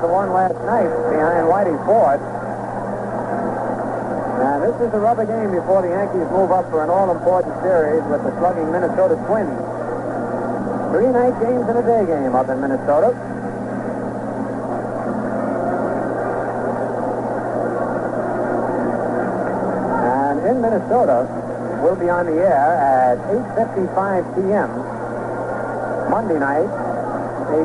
the one last night behind Whitey Ford. Now, this is a rubber game before the Yankees move up for an all-important series with the slugging Minnesota Twins. 3 night games and a day game up in Minnesota. And in Minnesota, we'll be on the air at 8:55 p.m. Monday night,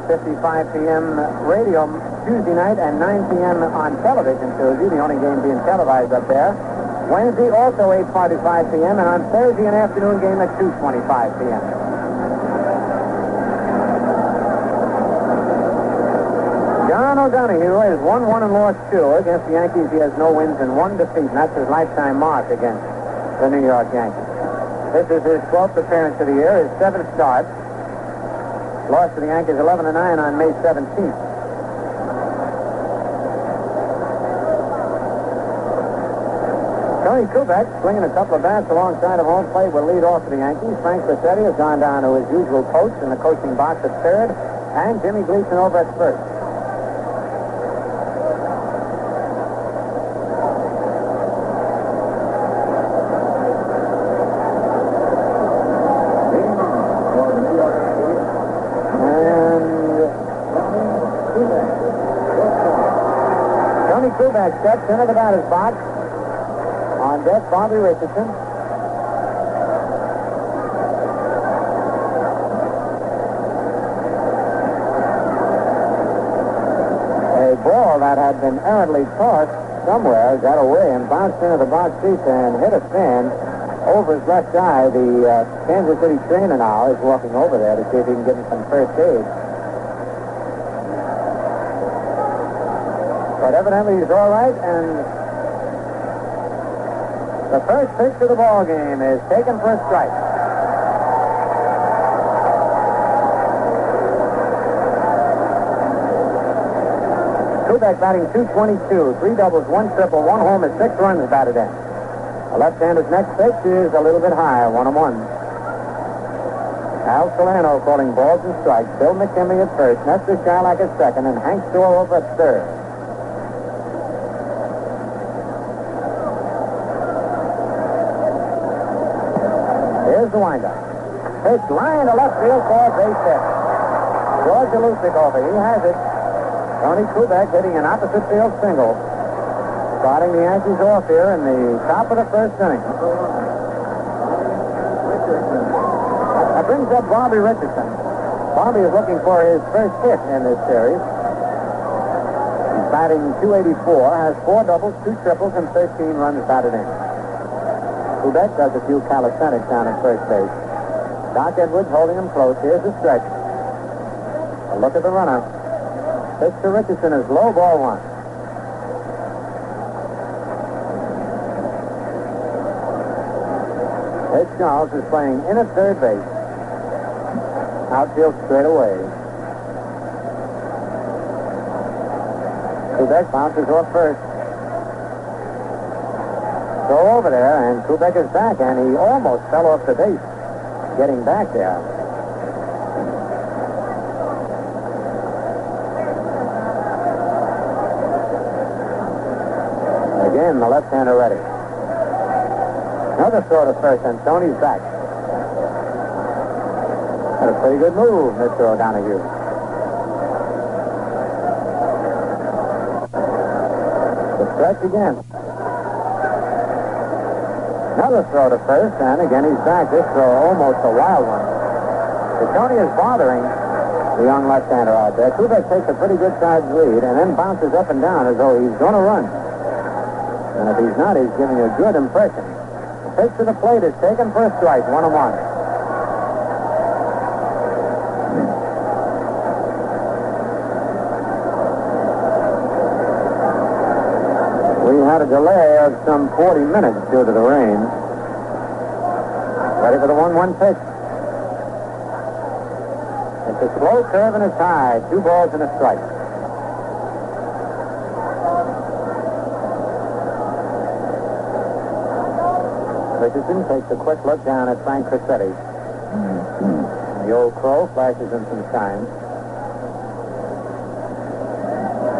8:55 p.m. radio Tuesday night, and 9 p.m. on television Tuesday, the only game being televised up there. Wednesday, also 8:45 p.m., and on Thursday, an afternoon game at 2:25 p.m. John O'Donohue has won 1 and lost 2. Against the Yankees, he has no wins and 1 defeat, and that's his lifetime mark against the New York Yankees. This is his 12th appearance of the year, his 7th start. Lost to the Yankees 11-9 on May 17th. Tony Kubek, slinging a couple of bats alongside of home plate, will lead off for the Yankees. Frank Rossetti has gone down to his usual post in the coaching box at third, and Jimmy Gleason over at first. Tony Kubek steps into the batter's box. On deck, Bobby Richardson. A ball that had been errantly tossed somewhere got away and bounced into the box seat and hit a fan over his left eye. The Kansas City trainer now is walking over there to see if he can give him some first aid. But evidently he's all right, and the first pitch of the ball game is taken for a strike. Kubek batting .222, 3 doubles, 1 triple, 1 home, and 6 runs batted in. The left-hander's next pitch is a little bit higher, 1-1. Al Solano calling balls and strikes. Bill McKinley at first, Nestor Shylock at second, and Hank Stewart over at third. Here's the windup. Pitch line to left field for a base hit. George Alusik over. He has it. Tony Kubek hitting an opposite field single. Starting the Yankees off here in the top of the first inning. That brings up Bobby Richardson. Bobby is looking for his first hit in this series. He's batting .284, has 4 doubles, 2 triples, and 13 runs batted in. Kubek does a few calisthenics down at first base. Doc Edwards holding him close. Here's the stretch. A look at the runner. Pitch to Richardson is low, ball 1. Ed Charles is playing in at third base. Outfield straight away. Kubek bounces off first. Go over there, and Kubek is back, and he almost fell off the base getting back there. Again, the left-hander ready. Another throw to first, and Tony's back. That's a pretty good move, Mr. O'Donohue. The stretch again. Another throw to first, and again he's back. This throw almost a wild one. Tony is bothering the young left-hander out there. Kubek takes a pretty good sized lead and then bounces up and down as though he's going to run. And if he's not, he's giving a good impression. The pitch to the plate is taken for a strike, 1-1. We had a delay of some 40 minutes due to the rain. Ready for the 1-1 pitch. It's a slow curve and it's high. 2 balls and a strike. Richardson takes a quick look down at Frank Rossetti. The old crow flashes him some signs.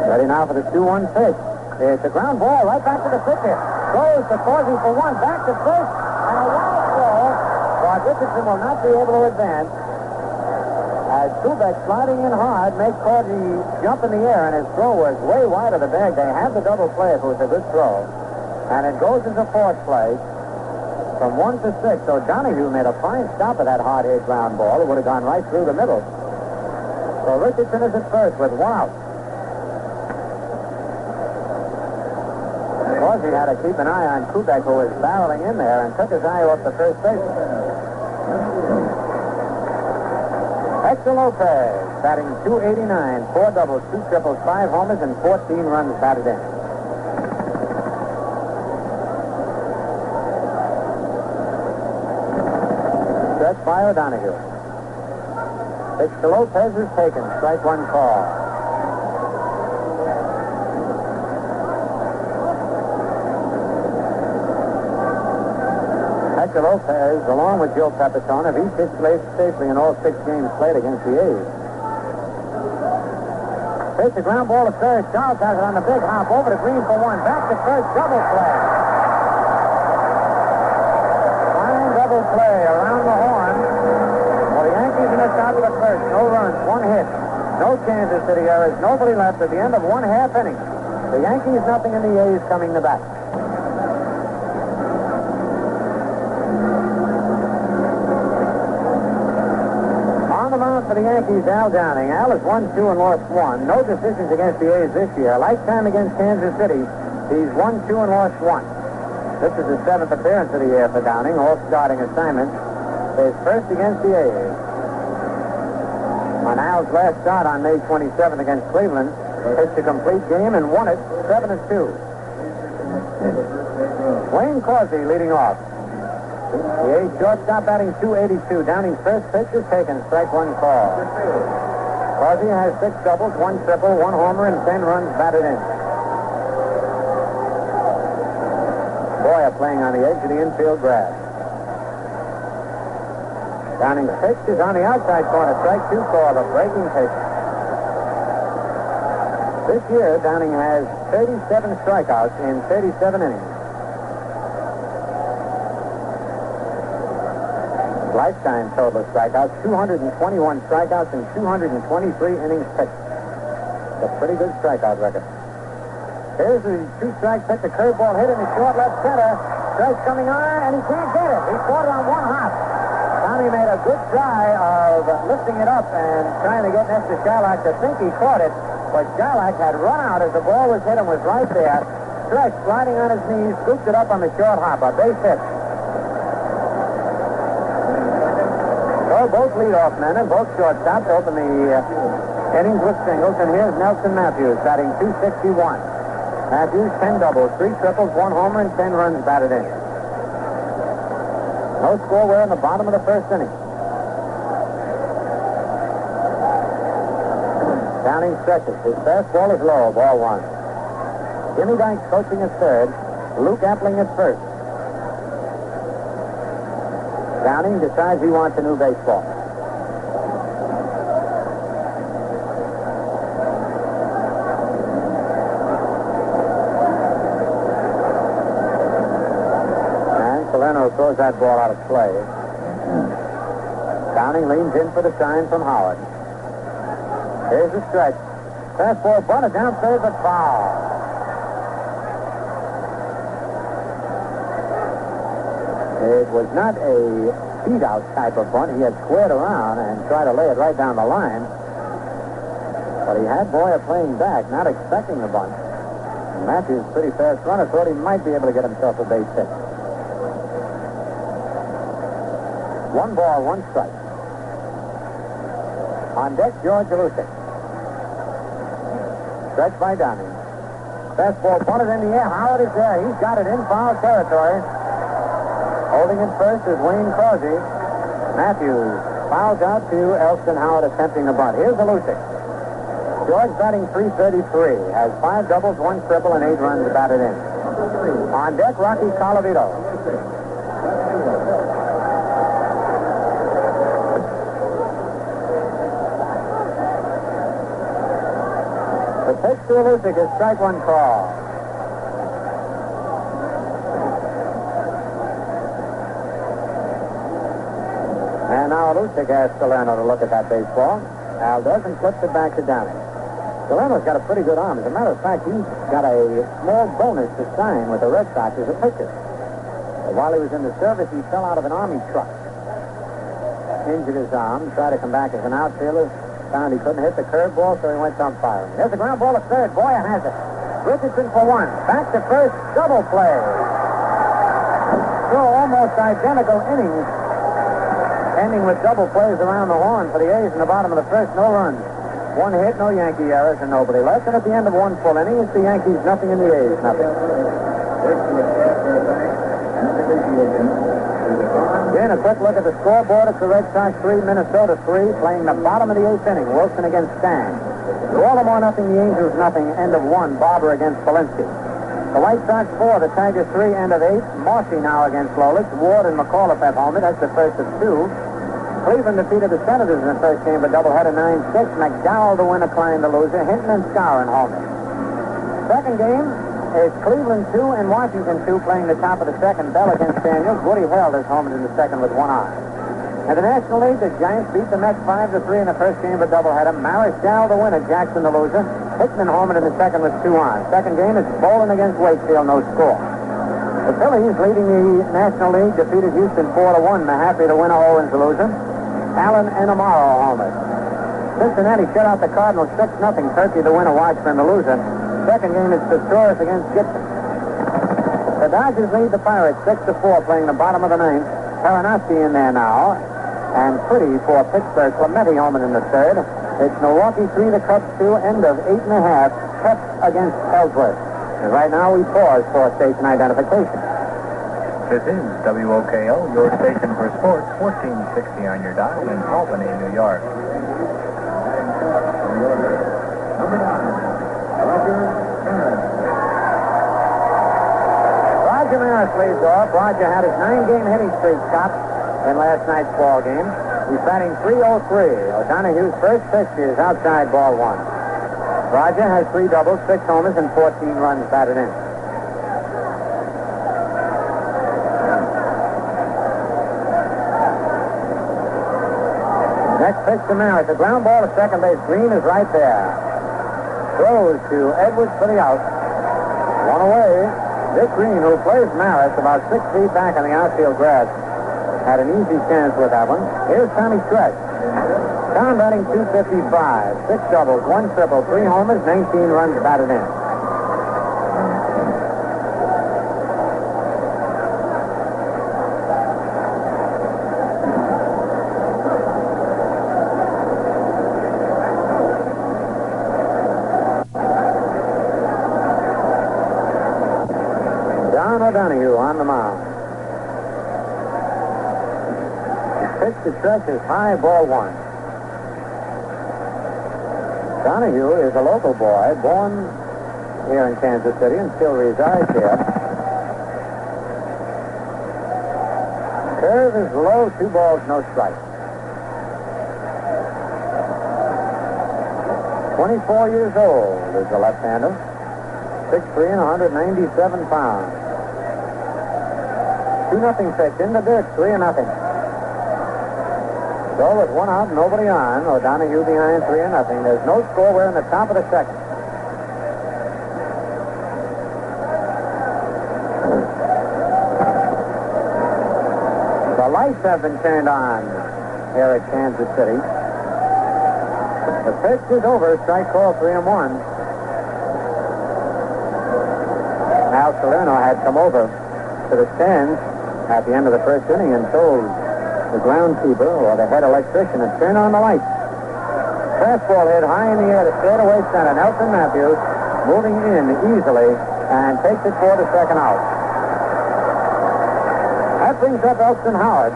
Ready now for the 2-1 pitch. It's a ground ball right back to the pitcher. Goes to Causey for one. Back to first. And a wild throw. But Richardson will not be able to advance. As Kubek sliding in hard makes Causey jump in the air, and his throw was way wide of the bag. They had the double play if it was a good throw. And it goes into fourth place from 1 to 6. So Donahue made a fine stop of that hard-hit ground ball. It would have gone right through the middle. So Richardson is at first with 1 out. Causey had to keep an eye on Kubek, who was barreling in there, and took his eye off the first baseman. Hector Lopez, batting .289, 4 doubles, 2 triples, 5 homers, and 14 runs batted in. Stretch by O'Donoghue. Pitch to Lopez is taken. Strike 1 call. Hector Lopez, along with Joe Pepitone, have each hit safely in all 6 games played against the A's. Pitch a ground ball to third. Charles has it on the big hop over to Green for 1. Back to first. Double play. Fine double play around the horn. Well, the Yankees in the top of the first. No runs, 1 hit. No Kansas City errors. Nobody left at the end of 1 half inning. The Yankees nothing and the A's coming to bat. For the Yankees, Al Downing. Al has won 2 and lost 1. No decisions against the A's this year. Lifetime against Kansas City. He's won 2 and lost 1. This is his 7th appearance of the year for Downing, all starting assignments. His first against the A's. On Al's last start on May 27th against Cleveland, pitched a complete game and won it 7-2. Wayne Causey leading off. The A's shortstop batting .282. Downing's first pitch is taken. Strike 1 call. Causey has 6 doubles, 1 triple, 1 homer, and 10 runs batted in. Boyer playing on the edge of the infield grass. Downing's pitch is on the outside corner. Strike 2 call. A breaking pitch. This year, Downing has 37 strikeouts in 37 innings. Lifetime total of strikeouts, 221 strikeouts in 223 innings pitched. A pretty good strikeout record. Here's the 2-strike pitch, a curveball hit in the short left center. Strike's coming on, and he can't get it. He caught it on 1 hop. Tommy made a good try of lifting it up and trying to get next to Shylock to think he caught it, but Shylock had run out as the ball was hit and was right there. Stretch sliding on his knees, scooped it up on the short hop, a base hit. Both leadoff men and both shortstops open the innings with singles, and here's Nelson Matthews batting .261. Matthews, 10 doubles, 3 triples, 1 homer, and 10 runs batted in. No score. We're in the bottom of the first inning. Downing stretches. His fastball is low, ball 1. Jimmy Dykes coaching at third. Luke Appling at first. Downing decides he wants a new baseball. And Salerno throws that ball out of play. Downing leans in for the sign from Howard. Here's the stretch. Fastball bunted down third, but foul. It was not a feed-out type of bunt. He had squared around and tried to lay it right down the line. But he had Boyer playing back, not expecting the bunt. And Matthews, pretty fast runner, thought he might be able to get himself a base hit. 1 ball, 1 strike. On deck, George Alusic. Stretch by Downing. Fastball bunted in the air. Howard is there. He's got it in foul territory. Holding it first is Wayne Causey. Matthews fouls out to Elston Howard attempting the bunt. Here's Alusic. George batting .333. Has 5 doubles, 1 triple, and 8 runs batted in. On deck, Rocky Colavito. The pitch to Alusic, his strike one call. And now Alusic asks Salerno to look at that baseball. Al does and flips it back to Downey. Salerno's got a pretty good arm. As a matter of fact, he's got a small bonus to sign with the Red Sox as a pitcher. While he was in the service, he fell out of an Army truck. Injured his arm, tried to come back as an outfielder. Found he couldn't hit the curveball, so he went umpiring. There's a ground ball to third. Boyer has it. Richardson for one. Back to first. Double play. So almost identical innings. Ending with double plays around the horn for the A's in the bottom of the first. No runs. One hit, no Yankee errors, and nobody left. And at the end of one full inning, it's the Yankees nothing and the A's nothing. Again, a quick look at the scoreboard. It's the Red Sox 3, Minnesota 3, playing the bottom of the 8th inning. Wilson against Stang. Baltimore nothing, the Angels nothing. End of 1, Barber against Polinsky. The White Sox 4, the Tigers 3, end of 8. Morsey now against Lolich. Ward and McAuliffe at home. That's the first of 2. Cleveland defeated the Senators in the first game, but doubleheader 9-6. McDowell, the winner, Klein, the loser. Hinton and Skowron homer. Second game is Cleveland 2 and Washington 2, playing the top of the second. Bell against Daniels. Woody held his homer in the second with one eye. In the National League, the Giants beat the Mets 5-3 in the first game of a doubleheader. Maris Dow, the winner. Jackson, the loser. Hickman homered in the second with 2 on. Second game is Bolin against Wakefield, no score. The Phillies, leading the National League, defeated Houston 4-1. Mahaffey, the winner. Owens, the loser. Allen and Amaro homered. Cincinnati shut out the Cardinals 6-0. Turkey, the winner. Watchman, the loser. Second game is Pistorius against Gibson. The Dodgers lead the Pirates 6-4, playing the bottom of the 9th. Karanowski in there now. And pretty for Pittsburgh. Clemente homered in the third. It's Milwaukee 3, the Cubs 2, end of 8.5. Cubs against Ellsworth. And right now we pause for station identification. This is WOKO, your station for sports, 1460 on your dial in Albany, New York. Number 9, Roger Maris. Roger Maris leads off. Roger had his 9-game hitting streak stopped in last night's ball game. He's batting .303. O'Donoghue's first pitch is outside ball 1. Roger has 3 doubles, 6 homers, and 14 runs batted in. Next pitch to Maris. A ground ball to second base. Green is right there. Throws to Edwards for the out. One away. Dick Green, who plays Maris about 6 feet back on the outfield grass, had an easy chance with that one. Here's Tommy Stretch. Tom batting .255. 6 doubles, 1 triple, 3 homers, 19 runs batted in. John O'Donoghue on the mound. Pitch to Stretch is high, ball 1. Donahue is a local boy, born here in Kansas City and still resides here. Curve is low, 2 balls, no strikes. 24 years old is the left-hander. 6'3" and 197 pounds. 2-0 pitch in the dirt, 3-0. So with 1 out, nobody on. O'Donoghue behind 3-0. There's no score. We're in the top of the second. The lights have been turned on here at Kansas City. The pitch is over. Strike call, 3-1. Al Salerno had come over to the stands at the end of the first inning and told the groundskeeper or the head electrician to turn on the lights. Fastball hit high in the air to straightaway center. Nelson Matthews moving in easily and takes it for the second out. That brings up Elston Howard.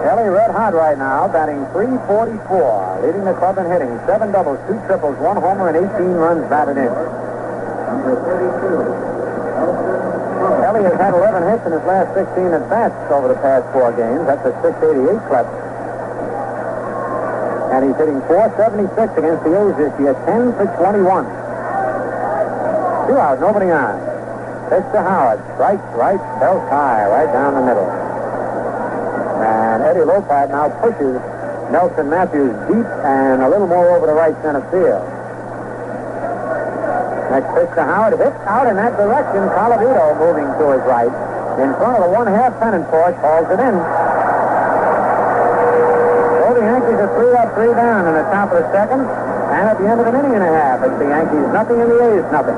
Ellie red hot right now, batting .344, leading the club in hitting. 7 doubles, 2 triples, 1 homer, and 18 runs batted in. Number 32. Ellie has had 11 hits in his last 16 at-bats over the past 4 games. That's a .688 clip. And he's hitting .476 against the A's this year, 10 for 21. 2 out, nobody on. Pitch to Howard. Strike, right, belt high, right down the middle. And Eddie Lopat now pushes Nelson Matthews deep and a little more over the right center field. Next pitch to Howard. Hit out in that direction. Colavito moving to his right. In front of the 1/2 pennant porch, hauls it in. So the Yankees are 3 up, 3 down in the top of the second. And at the end of an inning and a half, it's the Yankees nothing and the A's nothing.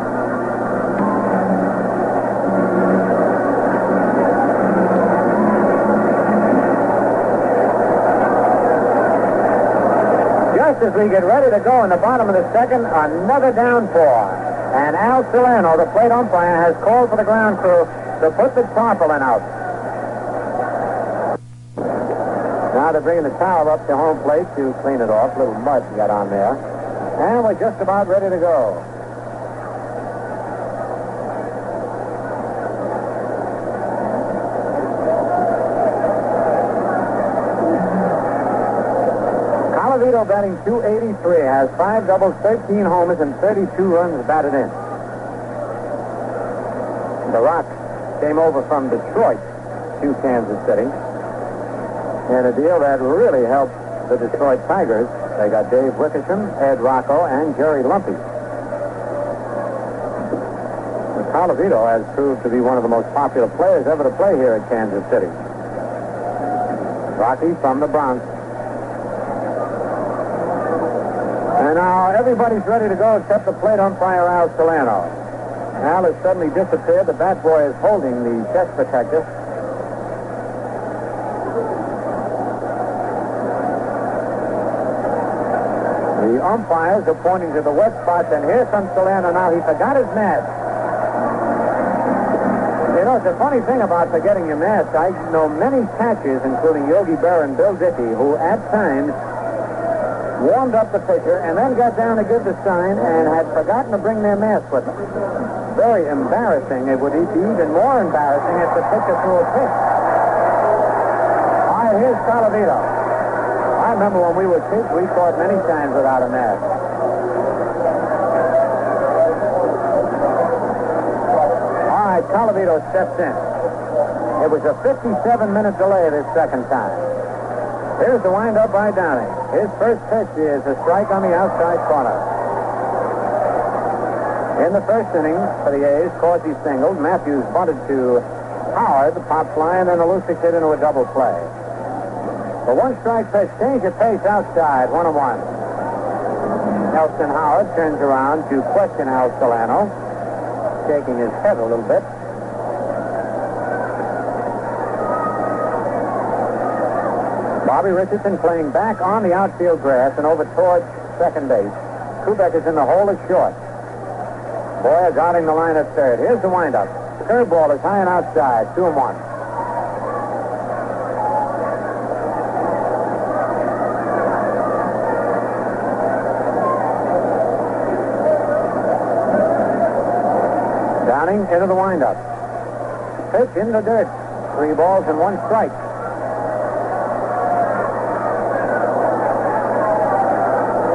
Just as we get ready to go in the bottom of the second, another downpour. And Al Solano, the plate umpire, has called for the ground crew to put the tarpaulin out. Now they're bringing the towel up to home plate to clean it off. A little mud got on there. And we're just about ready to go. Colavito batting .283, has 5 doubles, 13 homers, and 32 runs batted in. The Rock came over from Detroit to Kansas City. And a deal that really helped the Detroit Tigers. They got Dave Wickersham, Ed Rocco, and Jerry Lumpy. Colavito has proved to be one of the most popular players ever to play here at Kansas City. Rocky from the Bronx. And now everybody's ready to go except the plate umpire, Al Solano. Al has suddenly disappeared. The bat boy is holding the chest protector. The umpires are pointing to the wet spots, and here comes Solano now. He forgot his mask. You know, it's a funny thing about forgetting your mask. I know many catchers, including Yogi Berra and Bill Dickey, who at times warmed up the pitcher and then got down to give the sign and had forgotten to bring their mask with them. Very embarrassing. It would be even more embarrassing if the pitcher threw a pitch. All right, here's Colavito. I remember when we were kids, we caught many times without a mask. All right, Colavito steps in. It was a 57-minute delay this second time. Here's the windup by Downing. His first pitch is a strike on the outside corner. In the first inning for the A's, Corsi singled. Matthews bunted to Howard, the pop fly, and then the loose hit into a double play. The one-strike pitch, change of pace outside, 1-1. Nelson Howard turns around to question Al Solano, shaking his head a little bit. Bobby Richardson playing back on the outfield grass and over towards second base. Kubek is in the hole, is short. Boyer guarding the line at third. Here's the windup. Curveball is high and outside, 2-1. Downing into the windup. Pitch in the dirt. 3 balls and 1 strike.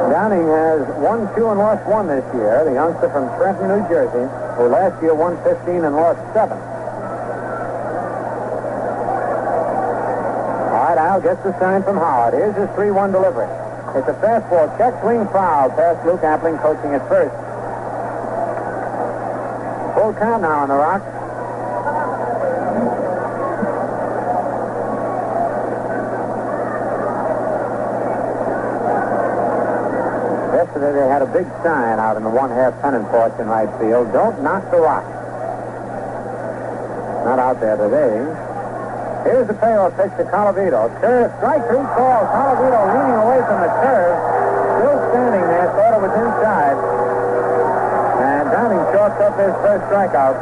Downing has won 2 and lost 1 this year. The youngster from Trenton, New Jersey, who last year won 15 and lost 7. All right, Al gets the sign from Howard. Here's his 3-1 delivery. It's a fastball, check swing foul past Luke Appling, coaching at first. Full count now on the Rock. Yesterday they had a big sign out in the 1/2 pennant porch in right field. Don't knock the Rock. Not out there today. Here's the payoff pitch to Colavito. Curve, strike 3 calls. Colavito leaning away from the curve. Still standing there, thought it was inside. And Downing chalks up his first strikeout.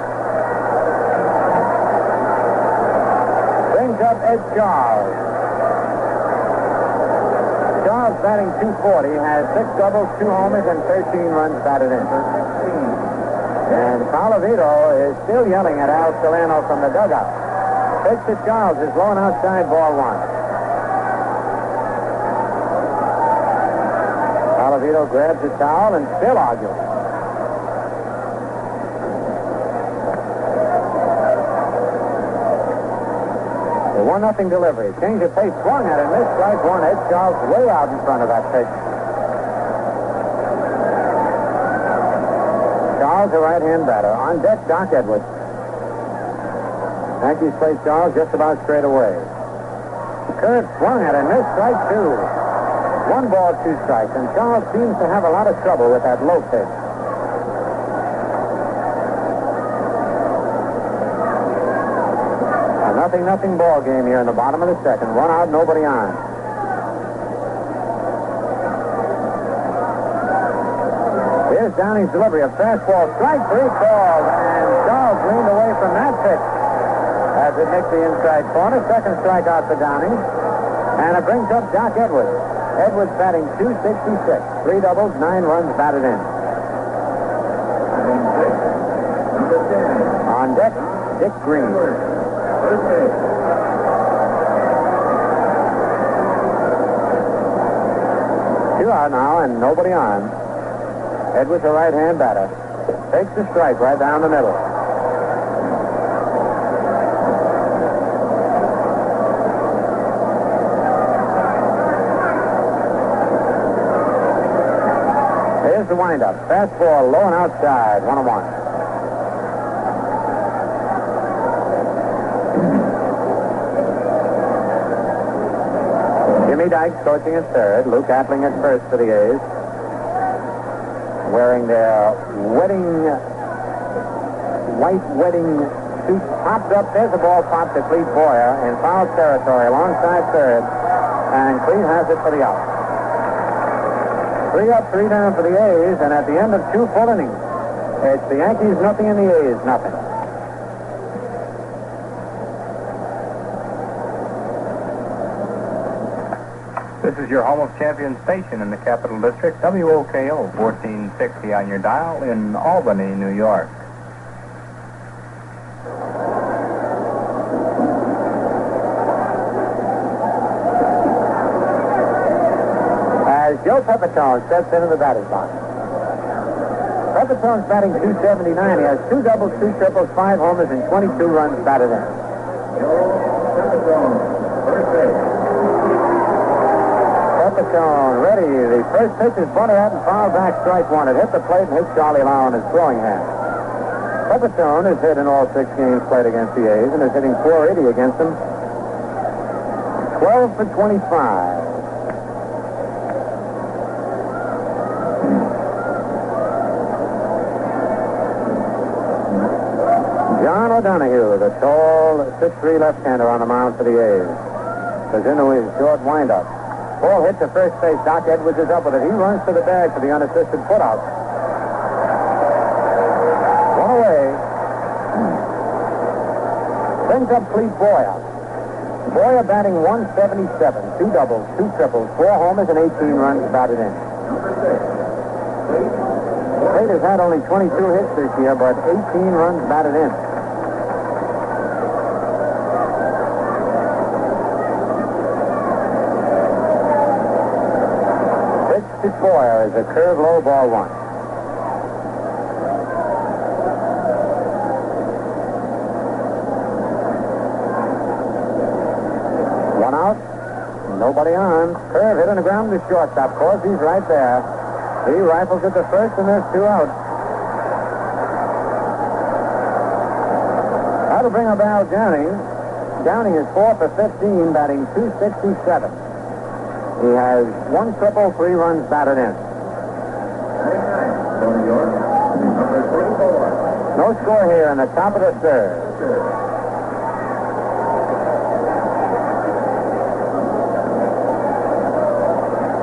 Brings up Ed Charles. Charles batting .240, has 6 doubles, 2 homers, and 13 runs batted in. And Colavito is still yelling at Al Solano from the dugout. Pitch to Charles is low and outside, ball 1. Colavito grabs the towel and still arguing. 1-0 delivery. Change of pace, swung at it, missed, strike one. Ed Charles way out in front of that pitch. Charles, a right-hand batter. On deck, Doc Edwards. Yankees play Charles just about straight away. Curve swung at it, missed, strike two. 1 ball, 2 strikes, and Charles seems to have a lot of trouble with that low pitch. A 0-0 ball game here in the bottom of the second. 1 out, nobody on. Here's Downing's delivery. A fastball, strike 3 called, and Charles leaned away from that pitch as it nicked the inside corner. Second strikeout for Downing, and it brings up Doc Edwards. Edwards batting .266. 3 doubles, 9 runs batted in. On deck, Dick Green. 2 out now and nobody on. Edwards, a right-hand batter. Takes the strike right down the middle. Here's the windup. Fastball low and outside. 1-1. Jimmy Dykes coaching at third. Luke Atling at first for the A's. Wearing their white wedding suits. Popped up. There's a ball popped to Clete Boyer in foul territory alongside third. And Clete has it for the out. 3 up, 3 down for the A's, and at the end of 2 full innings, it's the Yankees nothing and the A's nothing. This is your home of champion station in the Capital District, WOKO 1460 on your dial in Albany, New York. As Joe Pepitone steps into the batter's box. Pepitone's batting .279. He has 2 doubles, 2 triples, 5 homers, and 22 runs batted in. Joe Pepitone, first base. Pepitone ready. The first pitch is bunted out and fouled back, strike one. It hit the plate and hit Charlie Lau on his throwing hand. Pepitone has hit in all 6 games played against the A's and is hitting .480 against them. 12 for 25. John O'Donohue, the tall 6'3" left-hander on the mound for the A's, goes into his short windup. Ball hit to first base. Doc Edwards is up with it. He runs to the bag for the unassisted putout. 1 away. Brings up Clete Boyer. Boyer batting .177. 2 doubles, 2 triples, 4 homers, and 18 runs batted in. Clete has had only 22 hits this year, but 18 runs batted in. Boyer is a curve low, ball 1. One out, nobody on. Curve hit on the ground to shortstop. Corsi's right there. He rifles at the first, and there's 2 out. That'll bring up Al Downing. Downing is 4 for 15, batting .267. He has 1 triple, 3 runs batted in. No score here in the top of the third.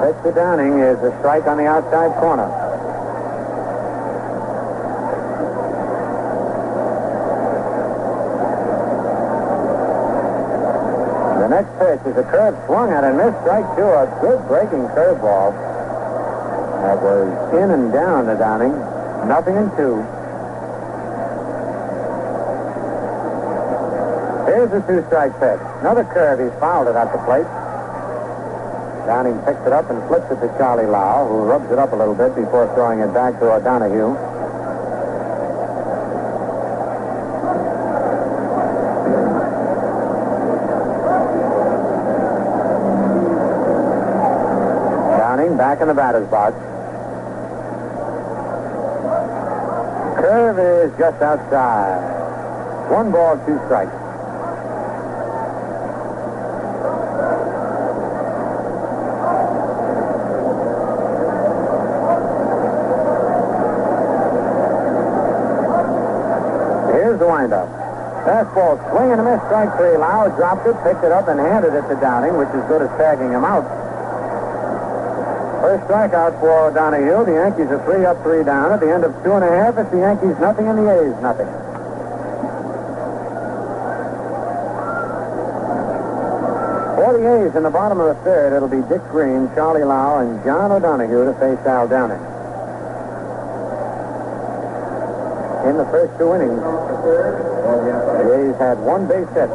Pitch to Downing is a strike on the outside corner. The next pitch is a curve swung at and missed, strike 2. A good breaking curveball. That was in and down to Downing. 0-2. Here's the 2-strike pitch. Another curve. He's fouled it at the plate. Downing picks it up and flips it to Charlie Lau, who rubs it up a little bit before throwing it back to O'Donohue. in the batter's box. Curve is just outside. 1 ball, 2 strikes. Here's the windup. Fastball, swing and a miss, strike 3. Lau dropped it, picked it up, and handed it to Downing, which is good as tagging him out. First strikeout for Donahue. The Yankees are 3 up, 3 down. At the end of 2.5, it's the Yankees nothing and the A's nothing. For the A's in the bottom of the third, it'll be Dick Green, Charlie Lau, and John O'Donohue to face Al Downing. In the first 2 innings, the A's had 1 base hit.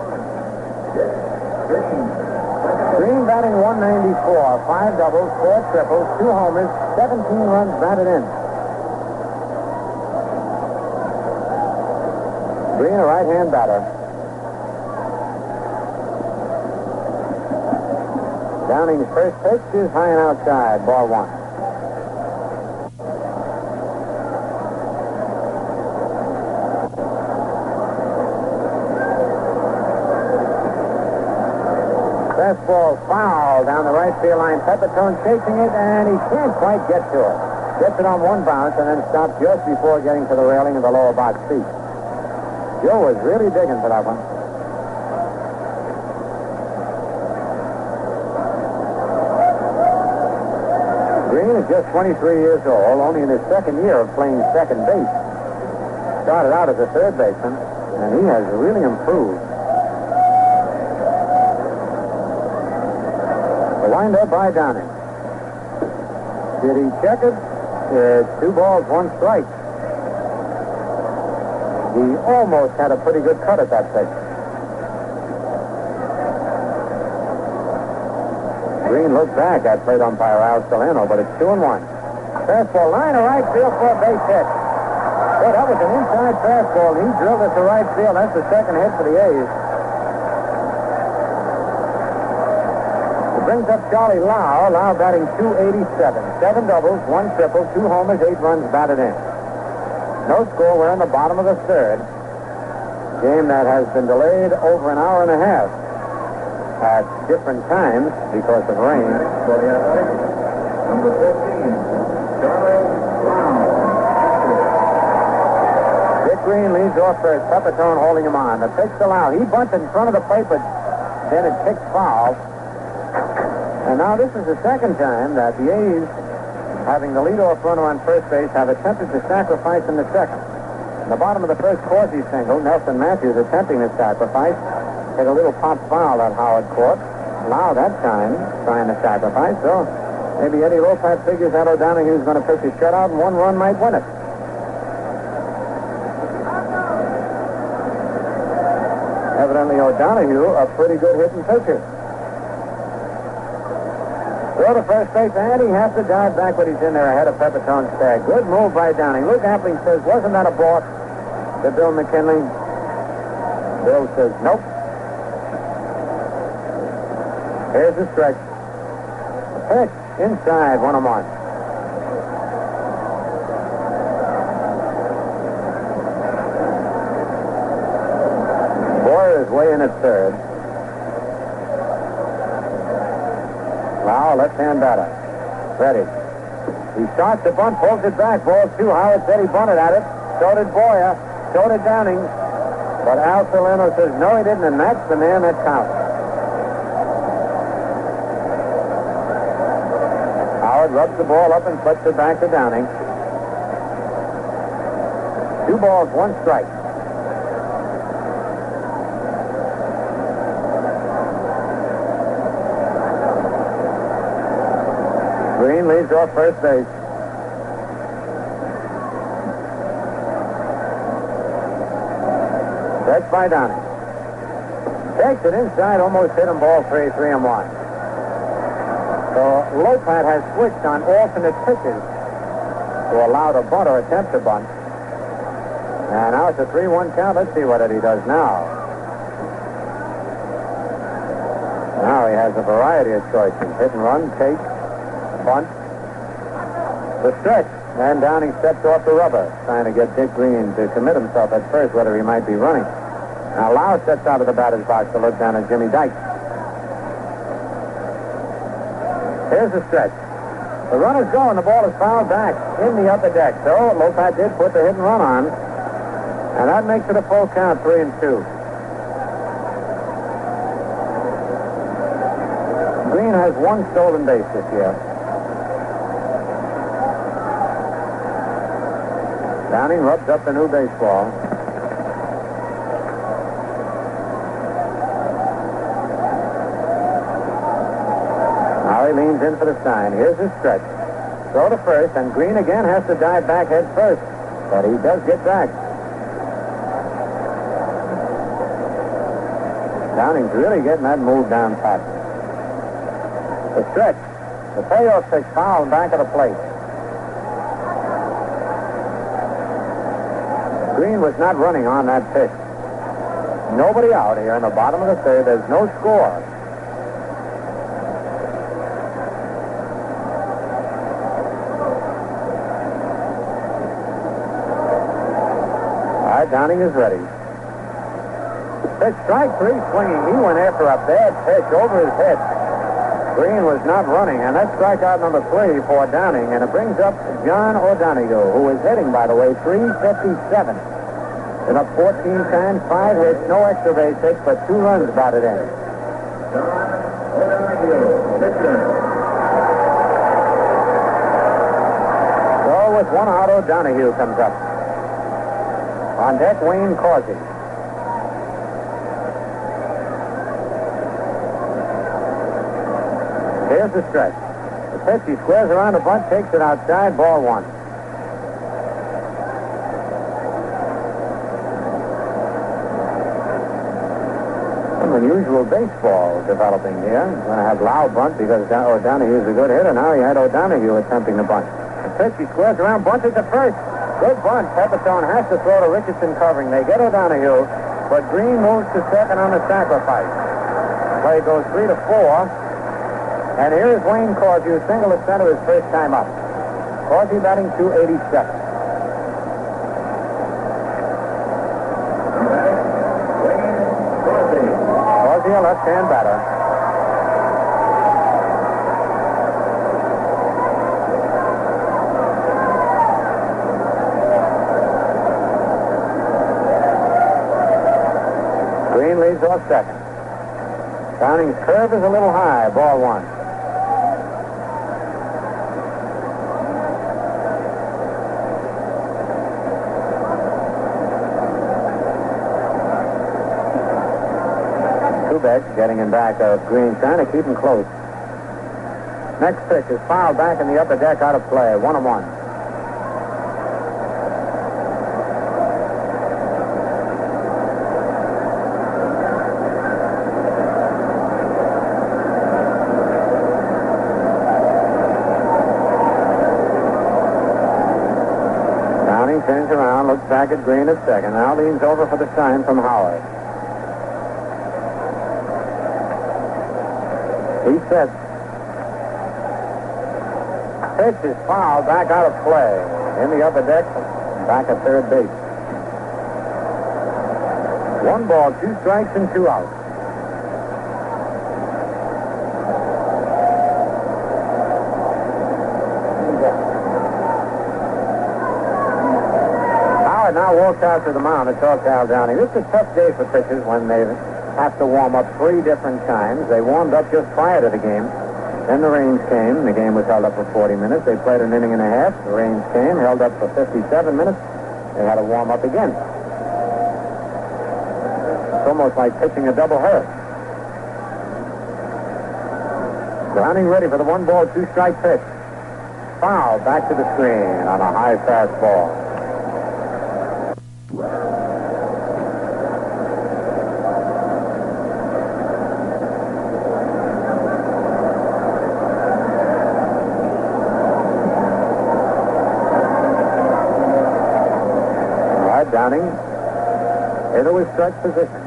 Green batting 194, 5 doubles, 4 triples, 2 homers, 17 runs batted in. Green, a right-hand batter. Downing's first pitch is high and outside, ball 1. Fastball foul down the right field line. Pepitone chasing it, and he can't quite get to it. Gets it on 1 bounce and then stops just before getting to the railing of the lower box seat. Joe was really digging for that one. Green is just 23 years old, only in his second year of playing second base. Started out as a third baseman, and he has really improved. Wind up by Downing. Did he check it? It's 2 balls, 1 strike. He almost had a pretty good cut at that pitch. Green looked back at plate umpire Al Solano, but it's 2-1. Fastball line to right field for a base hit. Boy, that was an inside fastball. He drilled it to right field. That's the second hit for the A's. Brings up Charlie Lau. Lau batting 287. 7 doubles, 1 triple, 2 homers, 8 runs batted in. No score. We're in the bottom of the third. Game that has been delayed over an hour and a half at different times because of rain. For the Athletics, number 14, Charlie Lau. Dick Green leads off first. Pepitone holding him on. The pitch to Lau. He bunted in front of the plate, but then it kicked foul. And now this is the second time that the A's, having the leadoff runner on first base, have attempted to sacrifice in the second. In the bottom of the first Corsi single, Nelson Matthews attempting to sacrifice. Hit a little pop foul that Howard caught. Lau that time trying to sacrifice. So maybe Eddie Lopat figures that O'Donohue's going to pitch a shutout and 1 run might win it. Evidently O'Donohue, a pretty good hitting pitcher. Throw to first base, and he has to dive back when he's in there ahead of Pepitone's tag. Good move by Downing. Luke Appling says, wasn't that a balk to Bill McKinley? Bill says, nope. Here's the stretch. The pitch inside, 1-1. Boyer is way in at third. Lau, left-hand batter. Ready. He starts the bunt, pulls it back. Ball 2. Howard said he bunted at it. So did Boyer. So did Downing. But Al Solano says, no, he didn't, and that's the man that counts. Howard rubs the ball up and flips it back to Downing. 2 balls, 1 strike. Green leads off first base. Stretch by Downing. Takes it inside, almost hit him, ball 3, 3-1. So Lopat has switched on alternate pitches to allow the bunt or attempt to bunt. And now it's a 3-1 count. Let's see what Eddie does now. Now he has a variety of choices. Hit and run, take, bunt, The stretch, and Downing steps off the rubber, trying to get Dick Green to commit himself at first, whether he might be running. Now Lau steps out of the batter's box to look down at Jimmy Dykes. Here's the stretch. The runner's going. The ball is fouled back in the upper deck. So Lopat did put the hit and run on, and that makes it a full count, 3-2. Green has one stolen base this year. Downing rubs up the new baseball. Now he leans in for the sign. Here's his stretch. Throw to first, and Green again has to dive back head first. But he does get back. Downing's really getting that move down pat. The stretch. The payoff pitch foul back of the plate. Green was not running on that pitch. Nobody out here in the bottom of the third. There's no score. All right, Downing is ready. Pitch, strike three, swinging. He went after a bad pitch over his head. Green was not running, and that's strikeout number 3 for Downing, and it brings up John O'Donoghue, who is hitting, by the way, .357. And up 14 times, 5 hits, no extra base hits, but 2 runs batted in. So with 1 out, O'Donoghue comes up. On deck, Wayne Causey. Here's the stretch. The pitch, he squares around the bunt, takes it outside, ball 1. Some unusual baseball developing here. He's going to have Lau bunt because O'Donoghue's a good hitter. Now he had O'Donoghue attempting the bunt. The pitch, he squares around, bunts it to first. Good bunt. Pepperstone has to throw to Richardson covering. They get O'Donoghue, but Green moves to second on the sacrifice. Play goes 3-4. And here is Wayne Causey, who singled at center his first time up. Causey batting .287. Causey, a left-hand batter. Green leads off second. Downing's curve is a little high, ball 1. Getting him back of Green, trying to keep him close. Next pitch is fouled back in the upper deck, out of play. 1-1. Downing turns around, looks back at Green at second. Now leans over for the sign from Howard. He sets. Pitch is fouled back out of play. In the upper deck, back at third base. 1 ball, 2 strikes, and 2 outs. Howard now walks out to the mound to talk to Al Downing. This is a tough day for pitchers when they have to warm up 3 different times. They warmed up just prior to the game. Then the rains came. The game was held up for 40 minutes. They played an inning and a half. The rains came, held up for 57 minutes. They had to warm up again. It's almost like pitching a doubleheader. Downing ready for the 1 ball, 2 strike pitch. Foul back to the screen on a high fastball. Downing into his stretch position.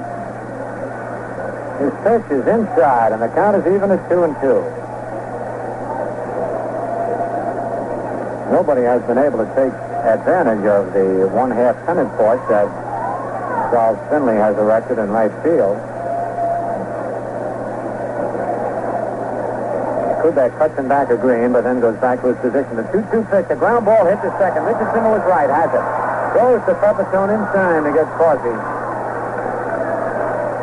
His pitch is inside, and the count is even at 2-2. nobody has been able to take advantage of the one-half pennant porch that Charles Finley has erected in right field. Kubek cuts him back a green, but then goes back to his position. The 2-2 pitch, the ground ball hit to second. Richardson was right, has it. Goes to Pepitone in time to get Causey.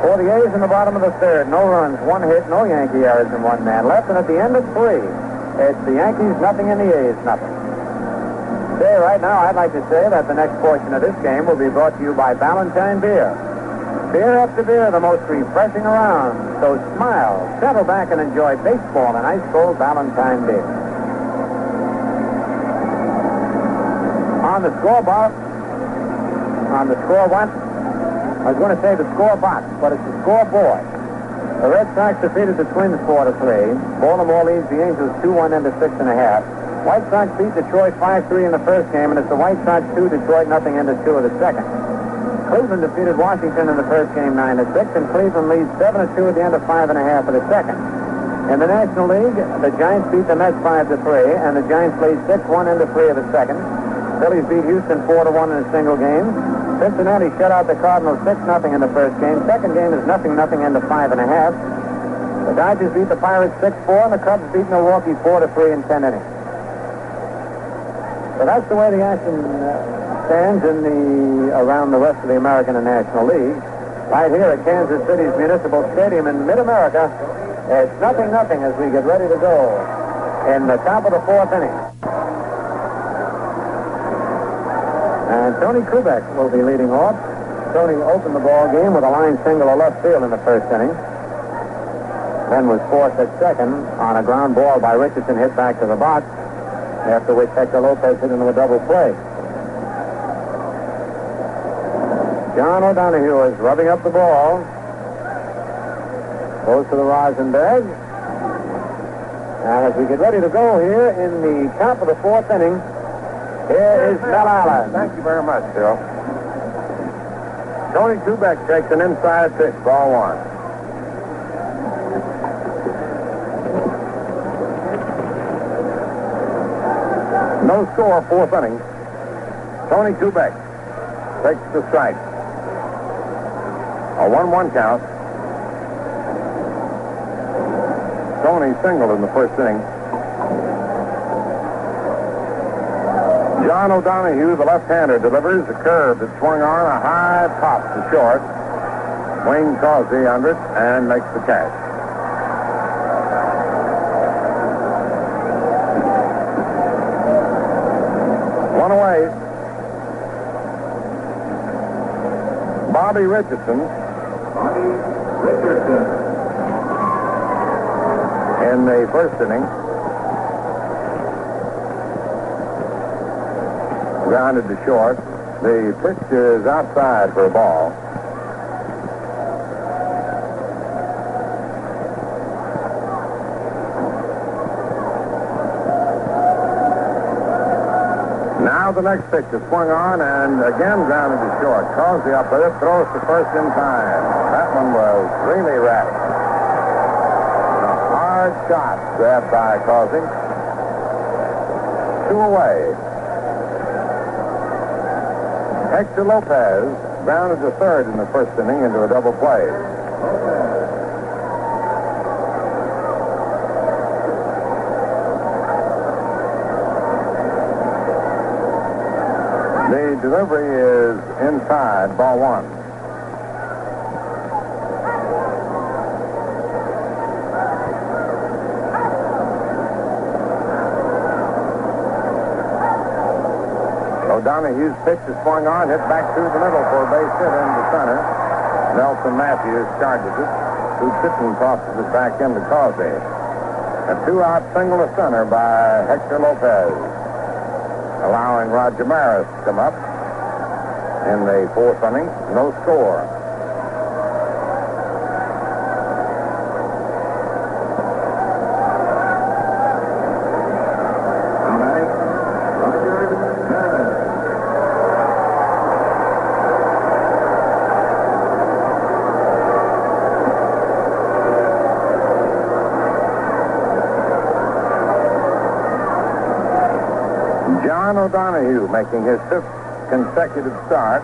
For the A's in the bottom of the third, no runs, one hit, no Yankee errors, and one man left. And at the end of 3, it's the Yankees nothing and the A's nothing. Say right now, I'd like to say that the next portion of this game will be brought to you by Ballantine Beer. Beer after beer, the most refreshing around. So smile, settle back, and enjoy baseball and ice-cold Ballantine Beer. On the scoreboard, on the score what? I was going to say the score box, but it's the scoreboard. The Red Sox defeated the Twins 4-3. Baltimore leads the Angels 2-1 into 6.5. White Sox beat Detroit 5-3 in the first game, and it's the White Sox 2, Detroit nothing into 2 of the second. Cleveland defeated Washington in the first game 9-6, and Cleveland leads 7-2 at the end of 5.5 of the second. In the National League, the Giants beat the Mets 5-3, and the Giants lead 6-1 into 3 of the second. Phillies beat Houston 4-1 in a single game. Cincinnati shut out the Cardinals 6-0 in the first game. Second game is 0-0 into 5.5. The Dodgers beat the Pirates 6-4, and the Cubs beat Milwaukee 4-3 in 10 innings. So that's the way the action stands around the rest of the American and National League. Right here at Kansas City's Municipal Stadium in mid-America, it's 0-0 as we get ready to go in the top of the 4th inning. And Tony Kubek will be leading off. Tony opened the ball game with a line single to left field in the first inning. Then was forced at second on a ground ball by Richardson, hit back to the box, after which Hector Lopez hit into a double play. John O'Donohue is rubbing up the ball. Goes to the rosin bag. And as we get ready to go here in the top of the 4th inning, here is Mel Allen. Thank you very much, Bill. Tony Kubek takes an inside pitch, ball 1. No score, 4th inning. Tony Kubek takes the strike. A 1-1 count. Tony singled in the first inning. John O'Donohue, the left-hander, delivers a curve that swung on a high pop to short. Wayne Causey under it and makes the catch. One away. Bobby Richardson. In the first inning. Grounded to short. The pitch is outside for a ball. Now the next pitch is swung on and again grounded to short. Causey up with it, throws to first in time. That one was really ratty. A hard shot grabbed by Causey. 2 away. Hector Lopez grounded to third in the first inning into a double play. The delivery is inside, ball 1. O'Donohue's pitch is swung on, hit back through the middle for a base hit into center. Nelson Matthews charges it. Who Sitton tosses it back into Causey. A 2-out single to center by Hector Lopez, allowing Roger Maris to come up in the 4th inning. No score. John O'Donohue making his 5th consecutive start.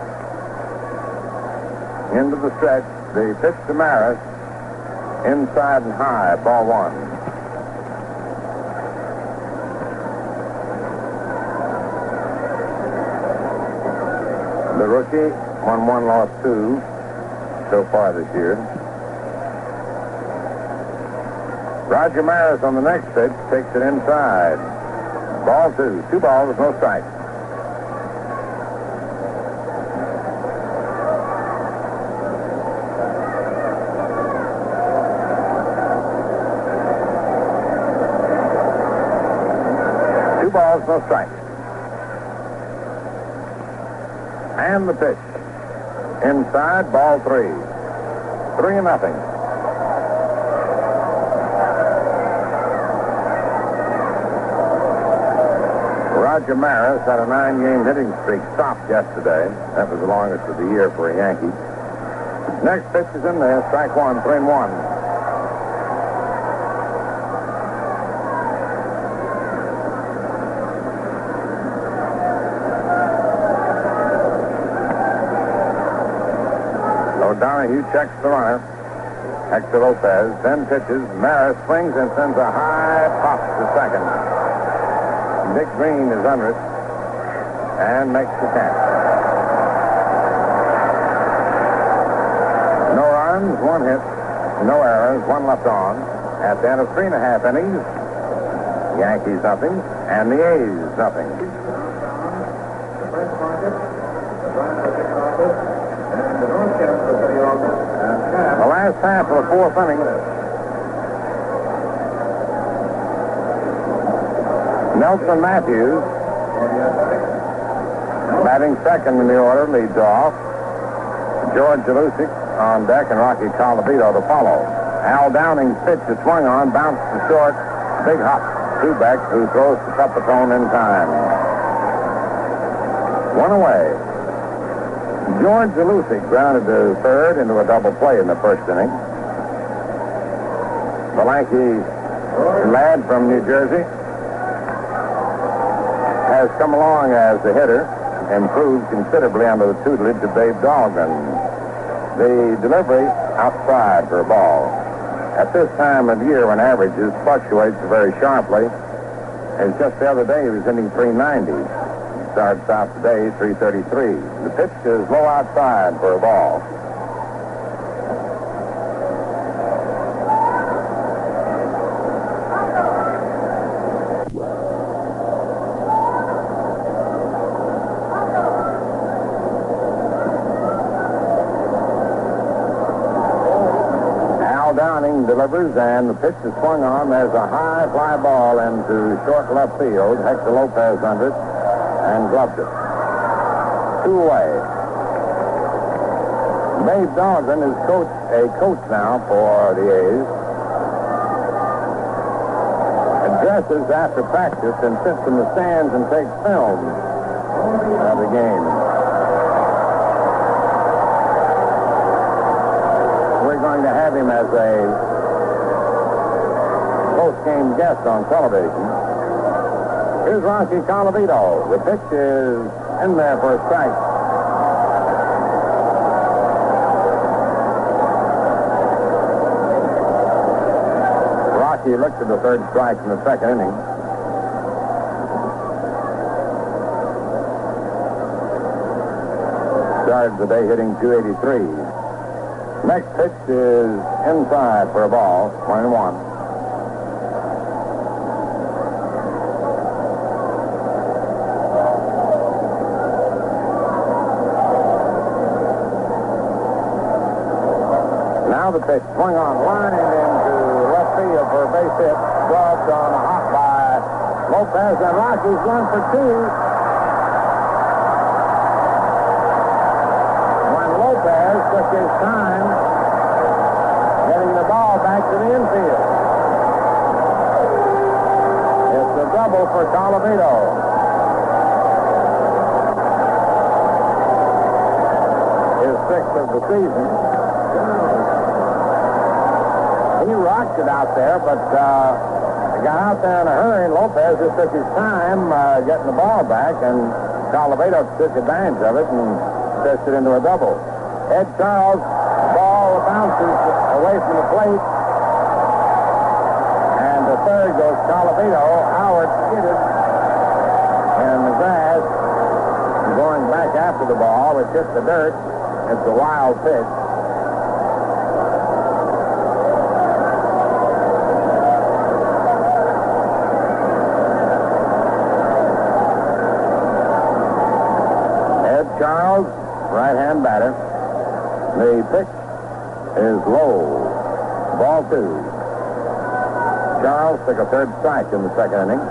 Into the stretch. The pitch to Maris. Inside and high. Ball 1. The rookie won 1, lost 2 so far this year. Roger Maris on the next pitch takes it inside. Ball 2. 2 balls, no strikes. No strike. And the pitch. Inside, ball 3. 3-0. Roger Maris had a 9-game hitting streak stopped yesterday. That was the longest of the year for a Yankee. Next pitch is in there. Strike 1, 3-1. O'Donohue checks the runner. Hector Lopez then pitches. Maris swings and sends a high pop to second. Dick Green is under it and makes the catch. No runs, 1 hit, no errors, 1 left on. At the end of 3.5 innings, Yankees nothing and the A's nothing. The last half of the 4th inning. Nelson Matthews, batting second in the order, leads off. George Jalusic on deck and Rocky Colavito to follow. Al Downing's pitch is swung on, bounced to short. Big hop. Tubeck, who throws to Capitone in time. 1 away. George Jalusic grounded to third into a double play in the 1st inning. The lanky lad from New Jersey has come along as a hitter, improved considerably under the tutelage of Dave Dahlgren. The delivery outside for a ball. At this time of year when averages fluctuate very sharply, as just the other day he was hitting 390. Starts out today 333. The pitch is low outside for a ball. Al Downing delivers, and the pitch is swung on. There's a high fly ball into short left field. Hector Lopez under it and gloved it. 2 away. Dave Dahlgren is a coach now for the A's. Addresses after practice and sits in the stands and takes film of the game. We're going to have him as a post-game guest on television. Here's Rocky Colavito. The pitch is in there for a strike. Rocky looked at the 3rd strike in the 2nd inning. Started the day hitting 283. Next pitch is inside for a ball, 1-1. The pitch swung on, line into left field for a base hit. Gloved on a hop by Lopez, and Rocky's run for 2. When Lopez took his time getting the ball back to the infield. It's a double for Colavito. His 6th of the season. He rocked it out there, but He got out there in a hurry, and Lopez just took his time getting the ball back, and Calavedo took advantage of it and stretched it into a double. Ed Charles, ball bounces away from the plate, and to third goes Calavedo. Howard skidded in the grass, going back after the ball, which hit the dirt. It's a wild pitch. Ed Charles, right-hand batter. The pitch is low. Ball 2. Charles took a third strike in the second inning.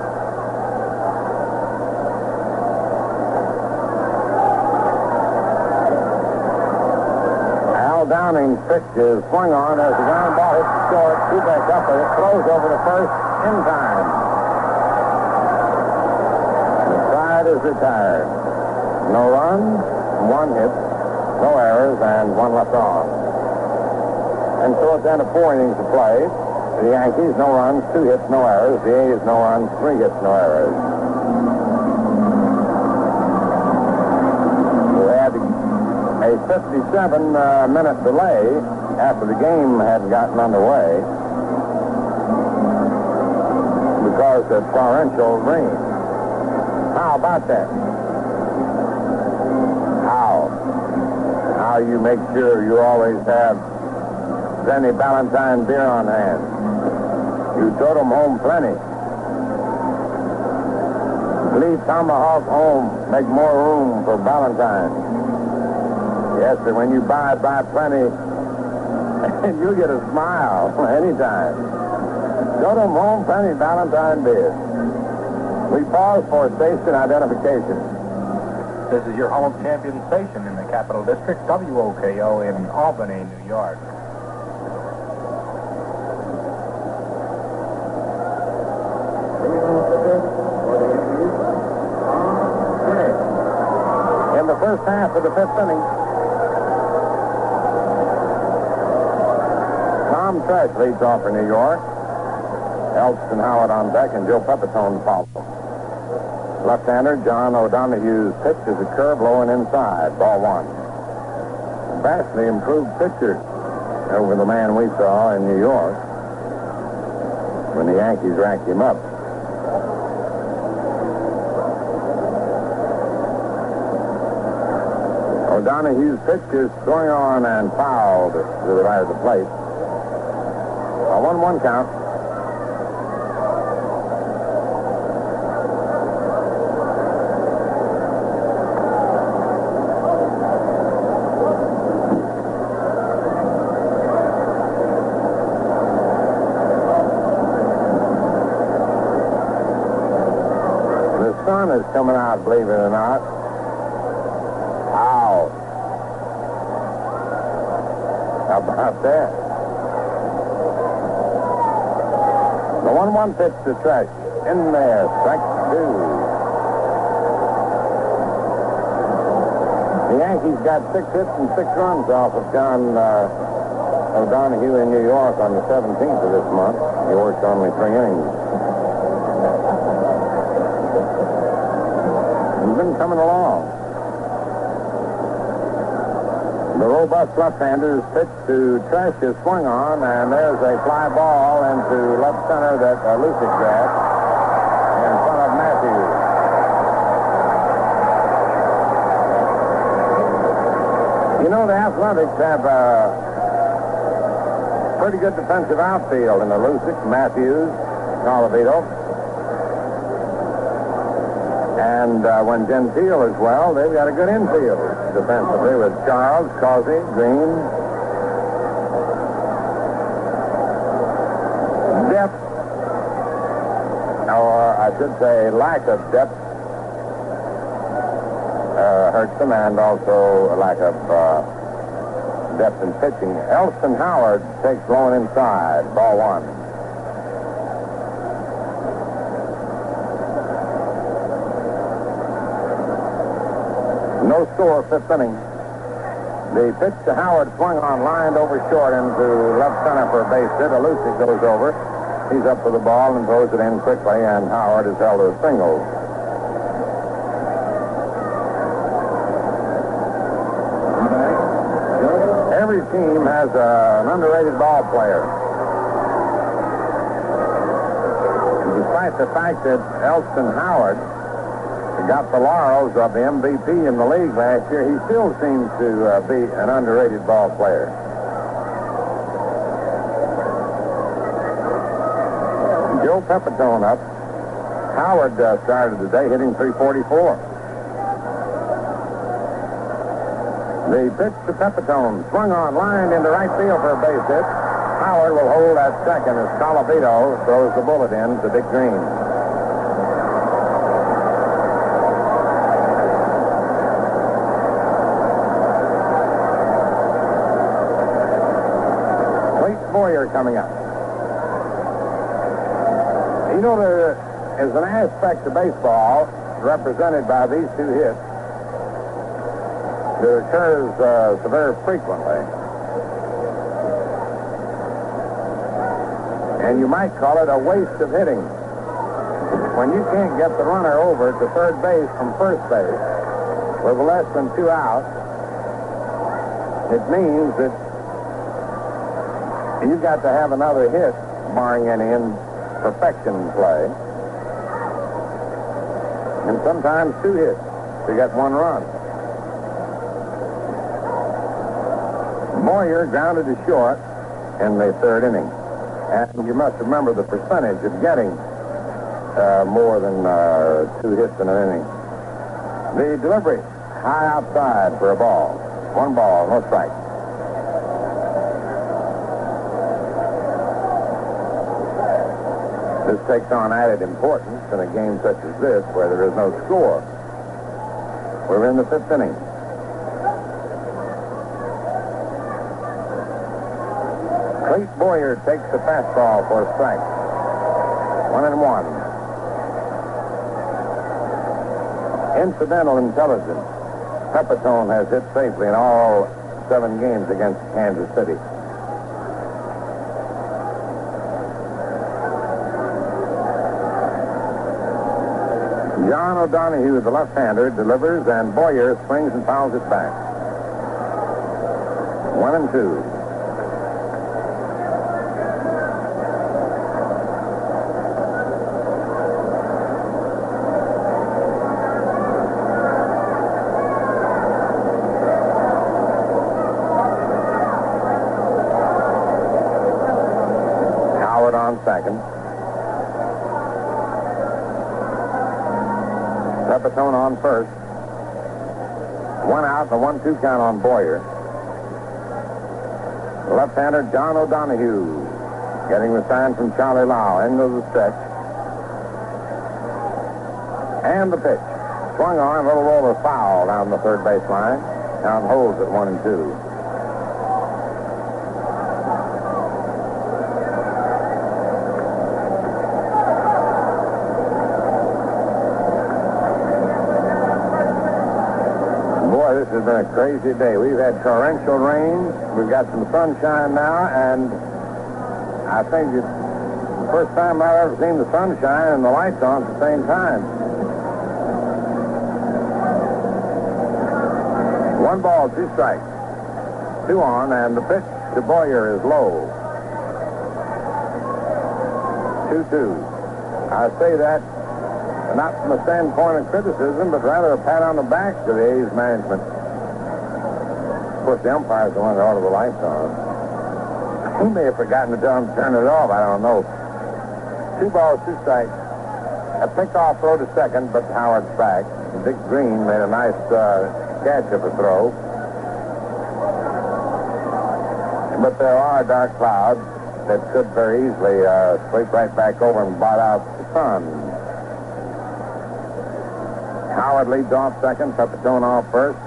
Al Downing's pitch is swung on as the ground ball hits the short. Two back up, and it throws over to first in time. The side is retired. No runs, 1 hit, no errors, and 1 left on. And so it's down to 4 innings of play. The Yankees, no runs, 2 hits, no errors. The A's, no runs, 3 hits, no errors. We had a 57-minute delay after the game had gotten underway because of torrential rain. How about that? How you make sure you always have plenty Ballantine beer on hand. You tote them home plenty. Leave Tomahawk home. Make more room for Ballantine. Yes, sir, when you buy plenty, you get a smile anytime. Tote them home plenty Ballantine beer. We pause for station identification. This is your home champion station in the Capital District, WOKO in Albany, New York. In the first half of the 5th inning, Tom Tresh leads off for New York. Elston Howard on deck, and Joe Pepitone to follow. Left-hander John O'Donoghue's pitch is a curve low and inside. Ball 1. A vastly improved pitcher over the man we saw in New York when the Yankees racked him up. O'Donoghue's pitch is swung on and fouled to the right of the plate. A 1-1 count. Is coming out, believe it or not. Ow. How about that? The 1-1 pitch to Tresh. In there, strike 2. The Yankees got 6 hits and 6 runs off of John O'Donoghue in New York on the 17th of this month. He worked only 3 innings. Been coming along. The robust left-hander's pitch to Tresh is swung on, and there's a fly ball into left center that Lucic grabbed in front of Matthews. You know, the Athletics have a pretty good defensive outfield in the Lucic, Matthews, Calavedo. And when Gentile is well, they've got a good infield defensively with Charles, Causey, Green. Depth, or I should say lack of depth, hurts them, and also a lack of depth in pitching. Elston Howard takes low and inside, ball 1. No score, 5th inning. The pitch to Howard swung on, lined over short into left center for a base hit. Lucic goes over. He's up for the ball and throws it in quickly, and Howard is held to a single. Every team has an underrated ball player. Despite the fact that Elston Howard got the laurels of the MVP in the league last year, he still seems to be an underrated ball player. Joe Pepitone up. Howard started today hitting .344. The pitch to Pepitone, swung on, lined into right field for a base hit. Howard will hold at second as Colavito throws the bullet in to Dick Green. Boyer coming up. You know, there is an aspect of baseball represented by these two hits that occurs very frequently. And you might call it a waste of hitting. When you can't get the runner over to third base from first base with less than 2 outs, it means that you've got to have another hit, barring any imperfection play. And sometimes 2 hits to get 1 run. Boyer grounded to short in the 3rd inning. And you must remember the percentage of getting more than 2 hits in an inning. The delivery, high outside for a ball. 1 ball, no strike. This takes on added importance in a game such as this where there is no score. We're in the 5th inning. Clete Boyer takes the fastball for a strike. 1-1. Incidental intelligence. Pepitone has hit safely in all 7 games against Kansas City. John O'Donohue, the left-hander, delivers, and Boyer swings and fouls it back. 1-2. Howard on second. Pepitone on first. 1 out, the 1-2 count on Boyer. The left-hander, John O'Donohue, getting the sign from Charlie Lau. Into the stretch. And the pitch. Swung on, a little roller foul down the third baseline. Down holds at 1-2. This has been a crazy day. We've had torrential rain. We've got some sunshine now, and I think it's the first time I've ever seen the sunshine and the lights on at the same time. 1 ball, 2 strikes. 2 on, and the pitch to Boyer is low. 2-2. I say that not from the standpoint of criticism, but rather a pat on the back to the A's management. Of course, the umpire's the one that ordered the lights on. He may have forgotten to tell him to turn it off. I don't know. 2 balls, 2 strikes. A pickoff throw to second, but Howard's back. Dick Green made a nice catch of a throw. But there are dark clouds that could very easily sweep right back over and blot out the sun. Howard leads off second, Pepitone off first.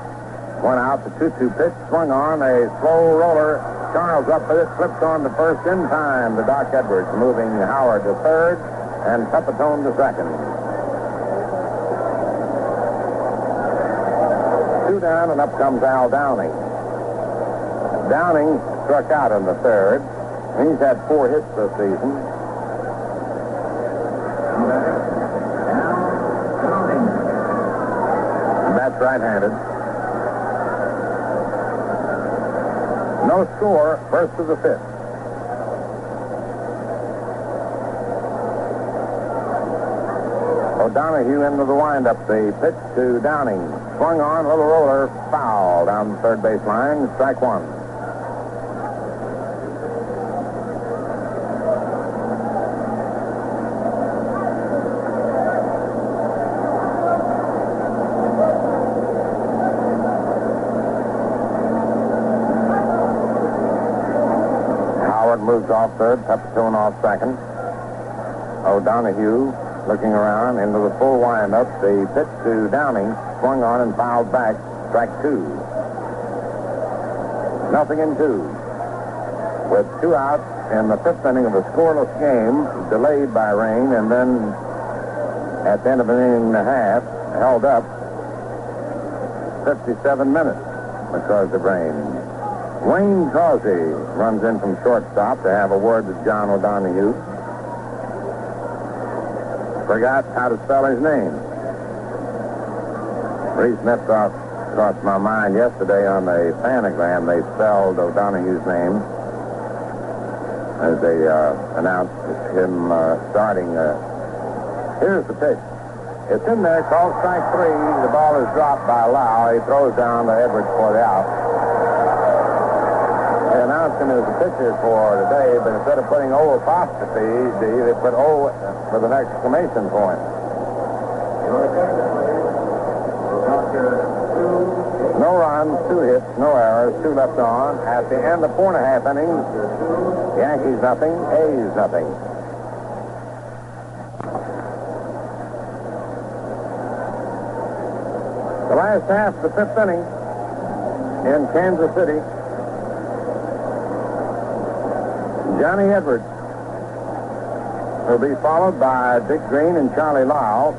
1 out, the 2-2 pitch, swung on, a slow roller. Charles up with it, flips on to first in time to Doc Edwards, moving Howard to third and Pepitone to second. 2 down, and up comes Al Downing. Downing struck out in the 3rd. He's had 4 hits this season. right-handed. No score, first of the fifth. O'Donohue into the windup. The pitch to Downing. Swung on, little roller, foul down the third base line. Strike one. Howard moves off third, Pepitone off second. O'Donohue looking around into the full windup. The pitch to Downing, swung on and fouled back. Strike two. 0-2. With 2 outs in the fifth inning of a scoreless game, delayed by rain, and then at the end of an inning and a half, held up 57 minutes because of rain. Wayne Causey runs in from shortstop to have a word with John O'Donohue. Forgot how to spell his name. Reese Metcalf crossed my mind yesterday on the panogram. They spelled O'Donohue's name as they announced him starting. Here's the pitch. It's in there, called strike three. The ball is dropped by Lau. He throws down to Edwards for the out. They announced him as the pitcher for today, but instead of putting O apostrophe D, they put O with an exclamation point. No runs, 2 hits, no errors, 2 left on. At the end of 4.5 innings, Yankees nothing, A's nothing. The last half of the fifth inning in Kansas City. Johnny Edwards will be followed by Dick Green and Charlie Lau.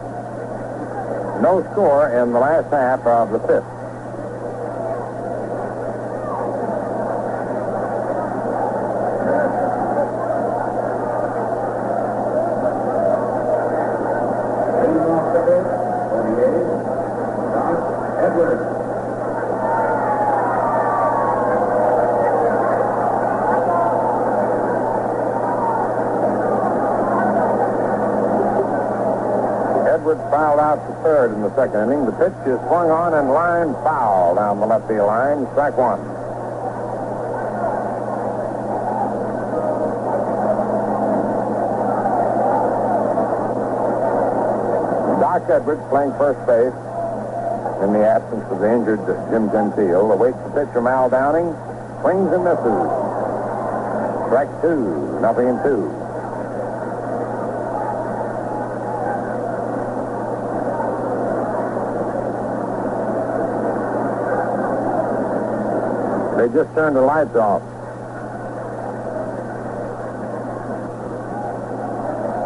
No score in the last half of the fifth. Fouled out to third in the second inning. The pitch is swung on and line foul down the left field line. Strike one. Doc Edwards playing first base in the absence of the injured Jim Gentile. Awaits the pitch from Al Downing. Swings and misses. Strike two. 0-2. They just turned the lights off.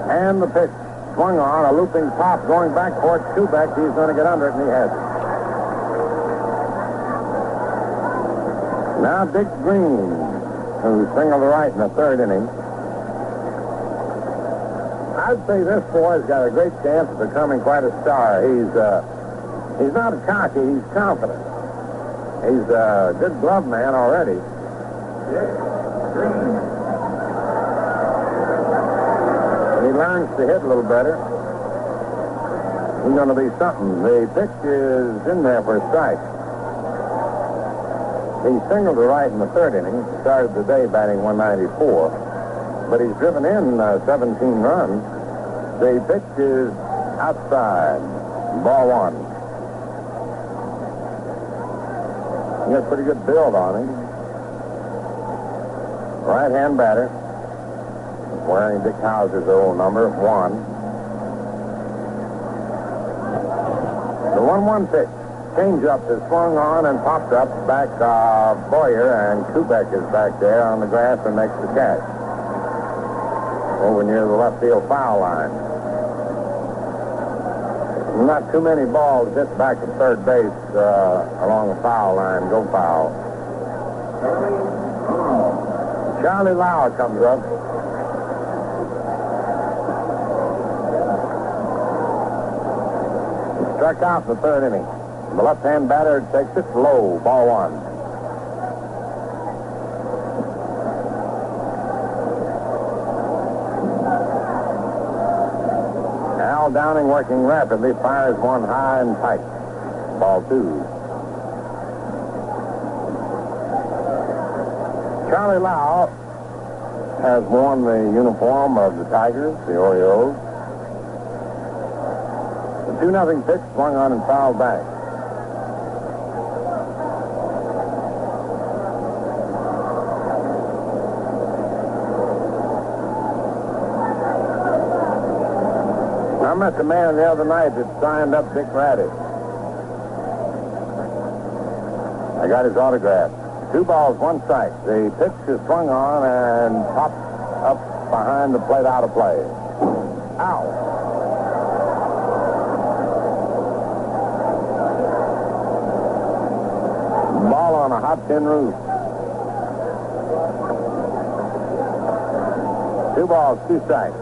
And the pitch swung on, a looping pop going back towards Kubek. He's going to get under it, and he has it. Now Dick Green, who singled to right in the third inning. I'd say this boy's got a great chance of becoming quite a star. He's not cocky, he's confident. He's a good glove man already. When he learns to hit a little better, he's going to be something. The pitch is in there for a strike. He singled to right in the third inning. Started the day batting 194. But he's driven in 17 runs. The pitch is outside. Ball one. He got a pretty good build on him. Right-hand batter. Wearing Dick Hauser's old number, 1. The 1-1 pitch. Change-up is swung on and popped up back Boyer, and Kubek is back there on the grass and makes the catch. Over near the left field foul line. Not too many balls hit back to third base along the foul line. Go foul. Charlie Lau comes up. He struck out in the third inning. The left-hand batter takes it low, ball one. Al Downing working rapidly, fires one high and tight. Ball two. Charlie Lau has worn the uniform of the Tigers, the Orioles. The 2-0 pitch swung on and fouled back. I met the man the other night that signed up Dick Radish. I got his autograph. 2 balls, 1 strike. The pitch is swung on and popped up behind the plate, out of play. Ow. Ball on a hot tin roof. 2 balls, 2 strikes.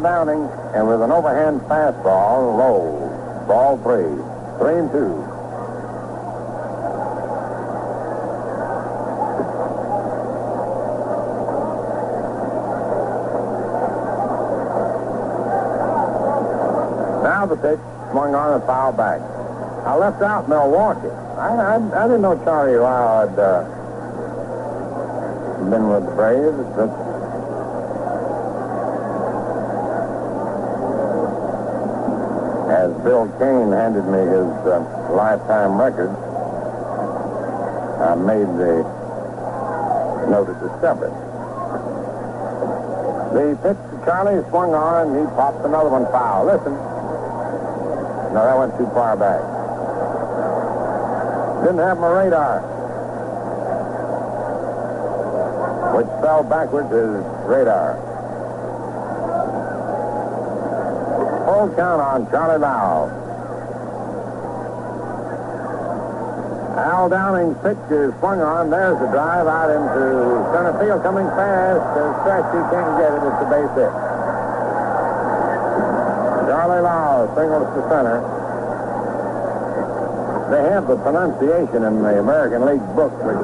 Downing, and with an overhand fastball, low. Ball 3. 3-2. Now the pitch swung on and fouled back. I left out Milwaukee. I didn't know Charlie Lau had been with the Braves, but as Bill Kane handed me his lifetime record, I made the note to discover it. The pitch to Charlie swung on, and he popped another one foul. Listen. No, that went too far back. Didn't have my radar. Which fell backwards is radar. Full count on Charlie Lau. Al Downing's pitch is swung on. There's the drive out into center field, coming fast. As he can't get it. It's a base hit. Charlie Lau singles to center. They have the pronunciation in the American League book, which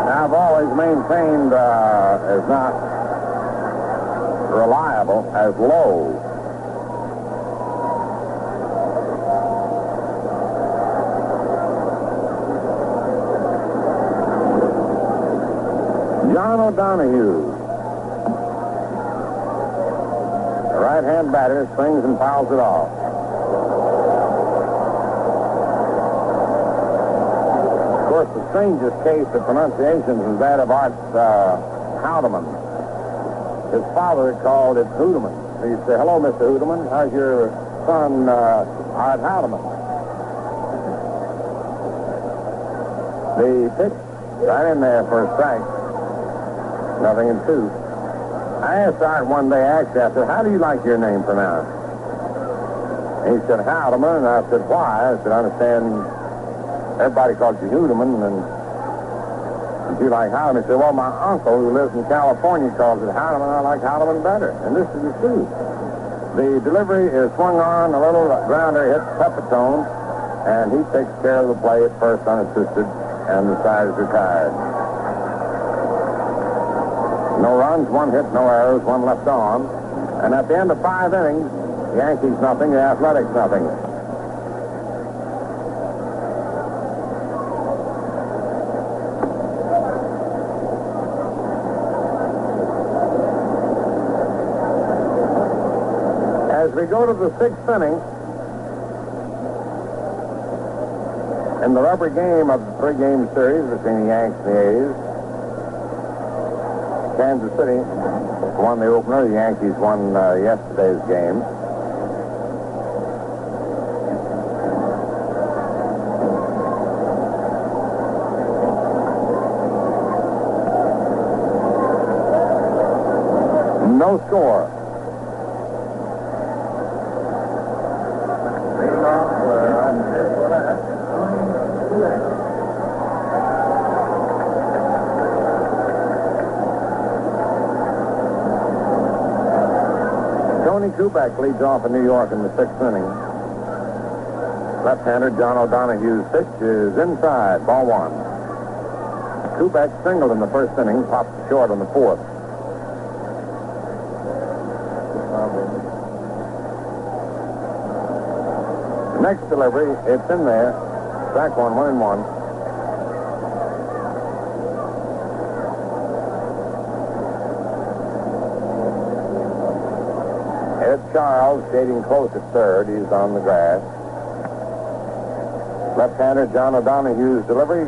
I've always maintained is not reliable as low. John O'Donohue, the right-hand batter, swings and fouls it off. Of course, the strangest case of pronunciations is that of Art Houdeman. His father called it Hoodeman. He'd say, "Hello, Mr. Hoodeman. How's your son, Art Houdeman?" The pitch right in there for a strike. 0-2. I asked Art one day, actually, I said, "How do you like your name pronounced?" He said, "Houdeman." And I said, "Why?" I said, "I understand everybody calls you Hoodeman, and you like Houdeman." He said, "Well, my uncle, who lives in California, calls it Houdeman. I like Houdeman better." And this is the truth. The delivery is swung on, a little grounder hits Pepitone, and he takes care of the play at first unassisted, and the side is retired. No runs, 1 hit, no errors, 1 left on. And at the end of 5 innings, the Yankees nothing, the Athletics nothing. As we go to the 6th inning, in the rubber game of the 3-game series between the Yanks and the A's, Kansas City won the opener. The Yankees won yesterday's game. No score. Tony Kubek leads off in New York in the 6th inning. Left-hander John O'Donoghue's pitch is inside, ball 1. Kubek singled in the 1st inning, popped short on the 4th. The next delivery, it's in there. Strike 1, 1-1. Ed Charles shading close at third. He's on the grass. Left-hander John O'Donoghue's delivery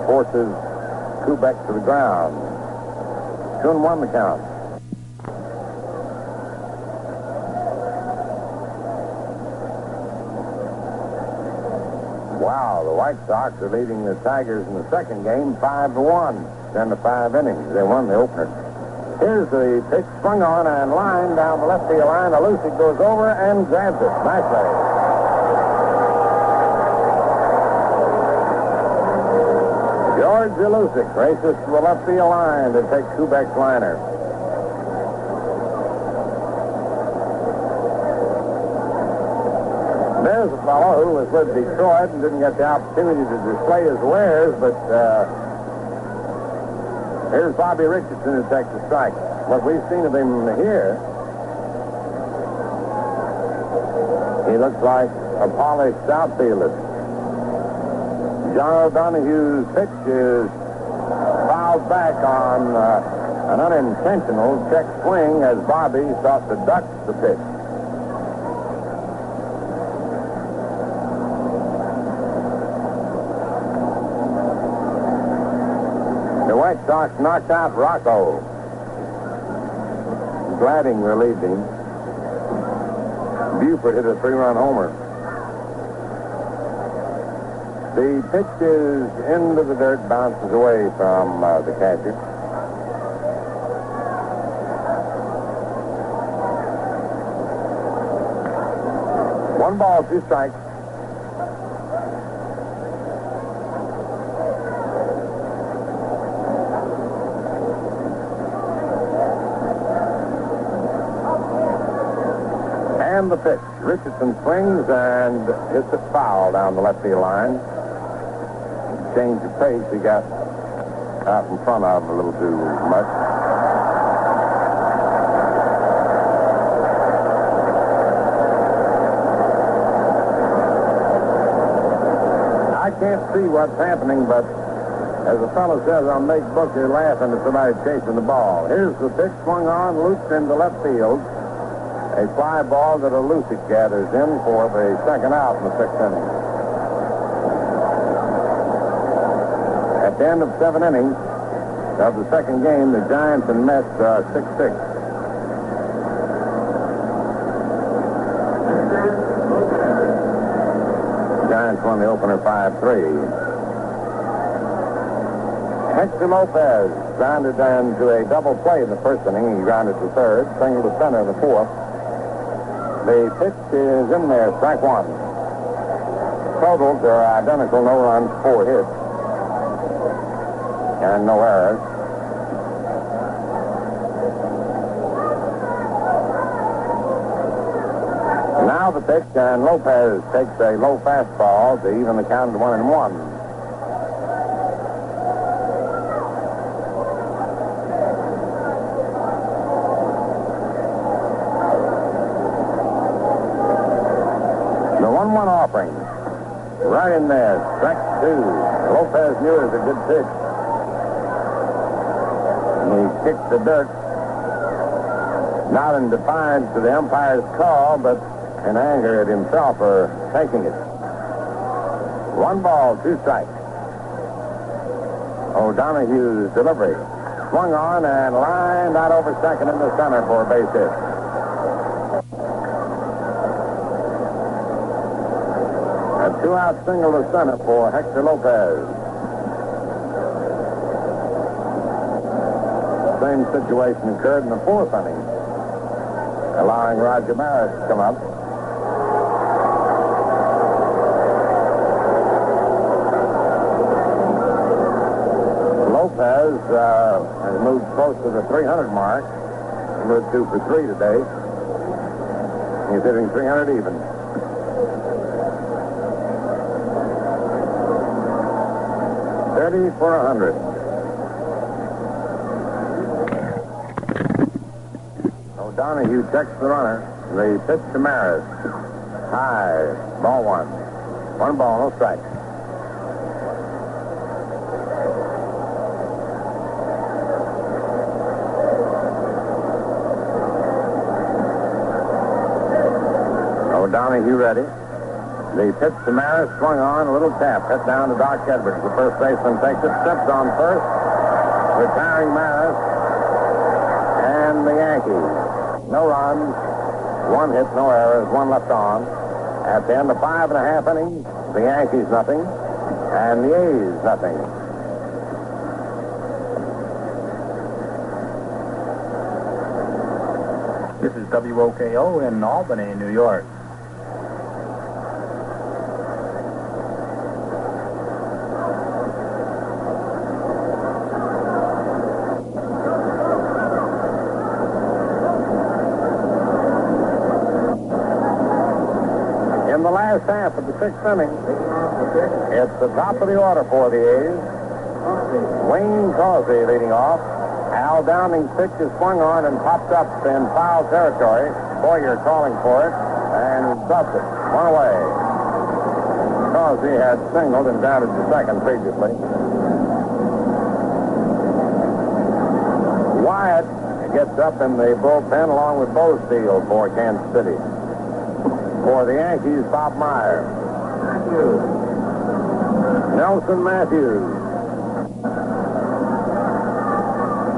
forces Kubek to the ground. 2-1 the count. Wow, the White Sox are leading the Tigers in the second game 5-1. 10 to 5 innings. They won the opener. Here's the pitch swung on and lined down the left field line. Alusic goes over and grabs it. Nice play. George Alusic races to the left field line to take Kubek's liner. There's a fellow who was with Detroit and didn't get the opportunity to display his wares, but here's Bobby Richardson who takes the strike. What we've seen of him here, he looks like a polished outfielder. John O'Donoghue's pitch is fouled back on an unintentional check swing as Bobby sought to duck the pitch. The White Sox knocked out Rocco. Gladding relieved him. Buford hit a 3-run homer. The pitch is into the dirt, bounces away from the catcher. One ball, 2 strikes. And the pitch. Richardson swings and hits it foul down the left field line. Change of pace he got out in front of a little too much. I can't see what's happening, but as the fellow says on Make Book, you're laughing at somebody chasing the ball. Here's the pitch swung on, looped into left field. A fly ball that Alusic gathers in for the second out in the 6th inning. At the end of 7 innings of the second game, the Giants and Mets are 6-6. Giants won the opener 5-3. Hector Lopez grounded into a double play in the 1st inning. He grounded to third, single to center in the 4th. The pitch is in there, strike 1. Totals are identical, no runs, 4 hits. And no errors. Now the pitch, and Lopez takes a low fastball to even the count to 1-1. The 1-1 offering. Right in there, strike 2. Lopez knew it was a good pitch. He kicked the dirt, not in defiance to the umpire's call, but in anger at himself for taking it. 1 ball, 2 strikes. O'Donoghue's delivery. Swung on and lined out over second in the center for a base hit. A 2-out single to center for Hector Lopez. Same situation occurred in the 4th inning, allowing Roger Maris to come up. Lopez has moved close to the 300 mark. Good 2 for 3 today. He's hitting 300 even. For 100. O'Donohue checks the runner. The pitch to Maris. High. Ball 1. 1 ball, no strike. O'Donohue ready. The pitch to Maris, swung on, a little tap, hit down to Doc Edwards. The first baseman takes it, steps on first, retiring Maris, and the Yankees. No runs, 1 hit, no errors, 1 left on. At the end of 5.5 innings, the Yankees nothing, and the A's nothing. This is WOKO in Albany, New York. Last half of the 6th inning. It's the top of the order for the A's. Wayne Causey leading off. Al Downing's pitch is swung on and popped up in foul territory. Boyer calling for it, and stopped it. 1 away. Causey had singled and grounded to second previously. Wyatt gets up in the bullpen along with Bowsteele for Kansas City. For the Yankees, Bob Meyer. Nelson Matthews.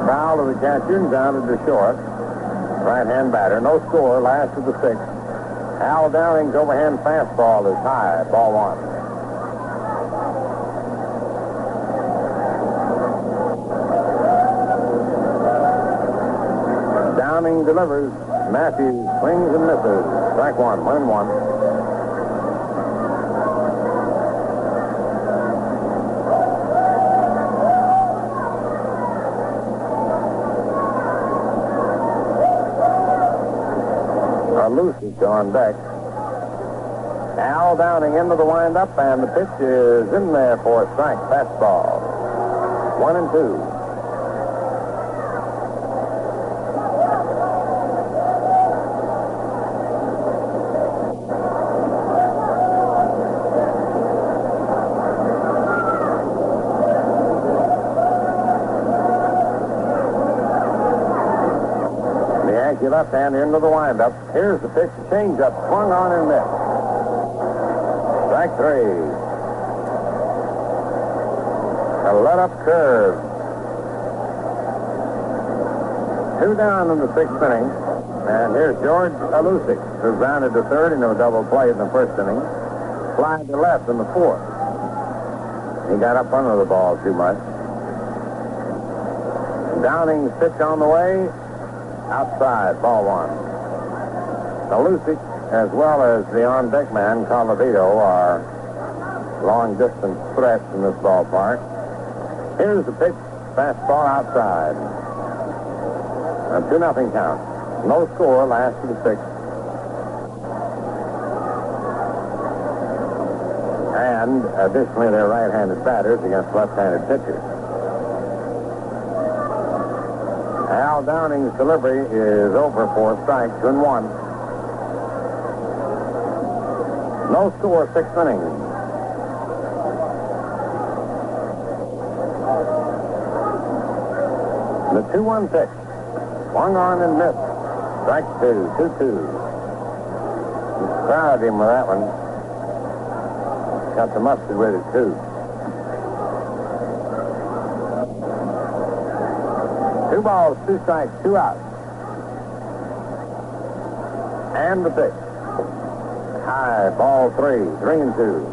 Foul to the catcher and grounded to short. Right-hand batter. No score. Last of the 6th. Al Downing's overhand fastball is high. Ball 1. Downing delivers. Matthews swings and misses. Strike 1, 1-1. Lucic on deck. Al Downing into the windup, and the pitch is in there for a strike. Fastball. 1-2. Left-hander into the windup. Here's the pitch, change-up, swung on and missed. Strike 3. A let-up curve. 2 down in the 6th inning. And here's George Alusic, who grounded to third in a double play in the 1st inning. Flied to left in the 4th. He got up under the ball too much. Downing's pitch on the way. Outside, ball 1. Alusic, as well as the on-deck man, Colavito, are long-distance threats in this ballpark. Here's the pitch, fastball outside. A 2-0 count. No score, last of the 6th. And, additionally, they're right-handed batters against left-handed pitchers. Al Downing's delivery is over for strike, 2-1. No score, 6th inning. The 2-1 pitch. Swung on and missed. Strike 2, 2-2. Crowded him with that one. Got the mustard with it, too. 2 balls, 2 strikes, 2 outs. And the pitch. High, ball 3, 3-2.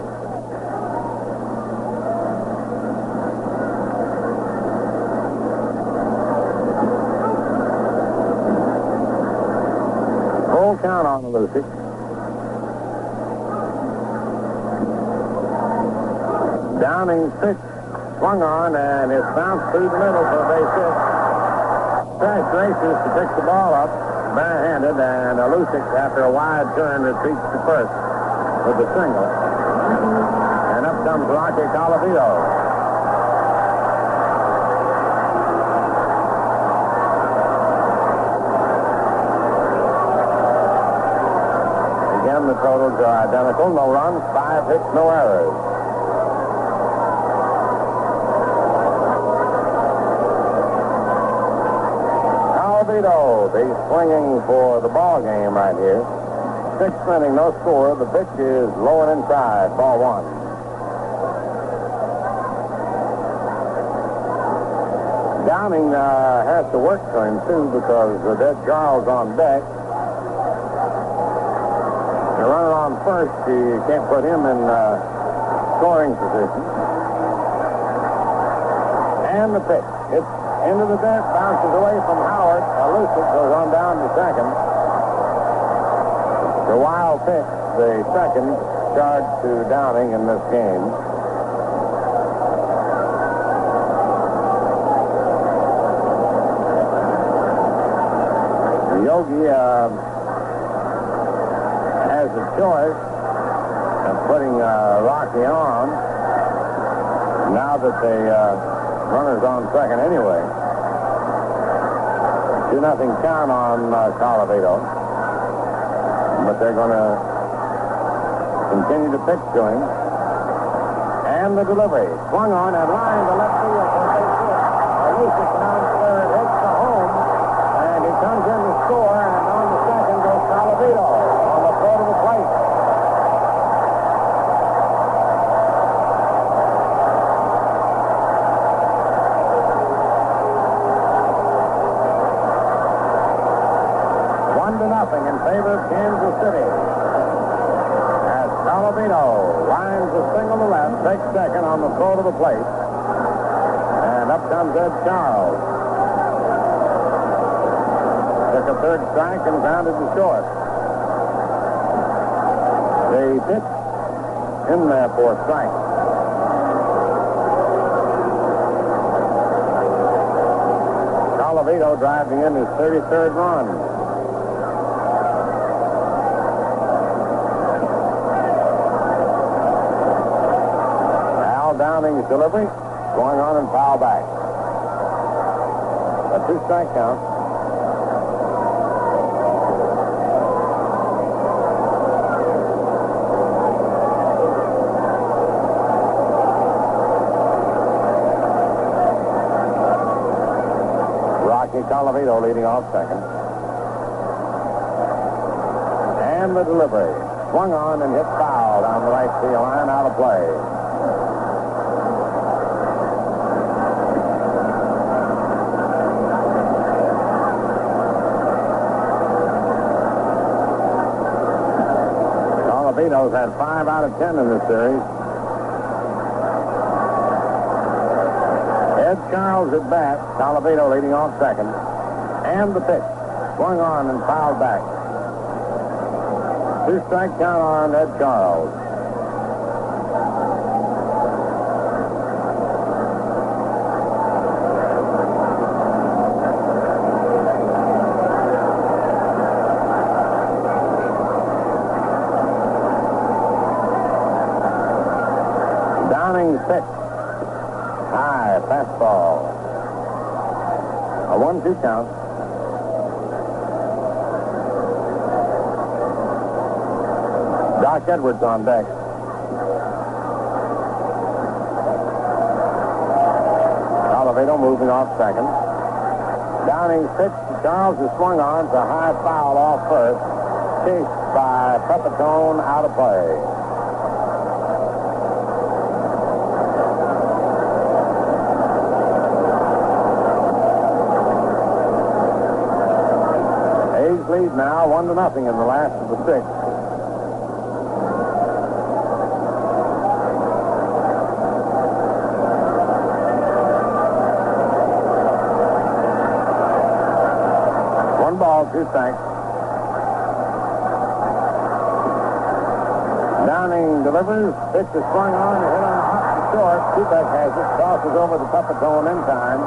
Full count on the Lucy. Downing's pitch swung on, and it's bounced through the middle for a base hit. Trash race rushes to pick the ball up barehanded, and Alusic, after a wide turn, retreats to first with the single. And up comes Rocky Colavito. Again, the totals are identical. No runs, 5 hits, no errors. Colavito, the swinging for the ball game right here. 6th inning, no score. The pitch is low and inside. Ball 1. Downing has to work to him, too, because Ed Charles on deck. The runner on first, you can't put him in scoring position. And the pitch. It's into the dirt, bounces away from Howard. Alusic goes on down to second. The wild pitch, the second charge to Downing in this game. Yogi has a choice of putting Rocky on now that the runner's on second anyway. 2-0 count on Colavito. But they're going to continue to pitch to him. And the delivery. Swung on and lined to left field for base hit. Alusic down third, hits the home. And he comes in to score, and on the second goes Colavito on the throw to the plate. Nothing in favor of Kansas City. As Colavito lines a single to left, takes second on the throw to the plate. And up comes Ed Charles. Took a third strike and grounded to short. The pitch in there for a strike. Colavito driving in his 33rd run. Downing's delivery, going on and foul back. A 2-strike count. Rocky Colavito leading off second. And the delivery. Swung on and hit foul down the right field line, out of play. Colavito's had 5 out of 10 in this series. Ed Charles at bat. Colavito leading off second. And the pitch. Swung on and fouled back. 2-strike count on Ed Charles. Pitch. High fastball. A 1-2 count. Doc Edwards on deck. Colavito moving off second. Downing's pitch to Charles is swung on. It's a high foul off first. Chased by Pepitone, out of play. Lead now 1-0 in the last of the 6th. One ball, 2 strikes. Downing delivers. Pitch is swung on and hit on hot and short. Kubek has it. Crosses over the Pepitone in time.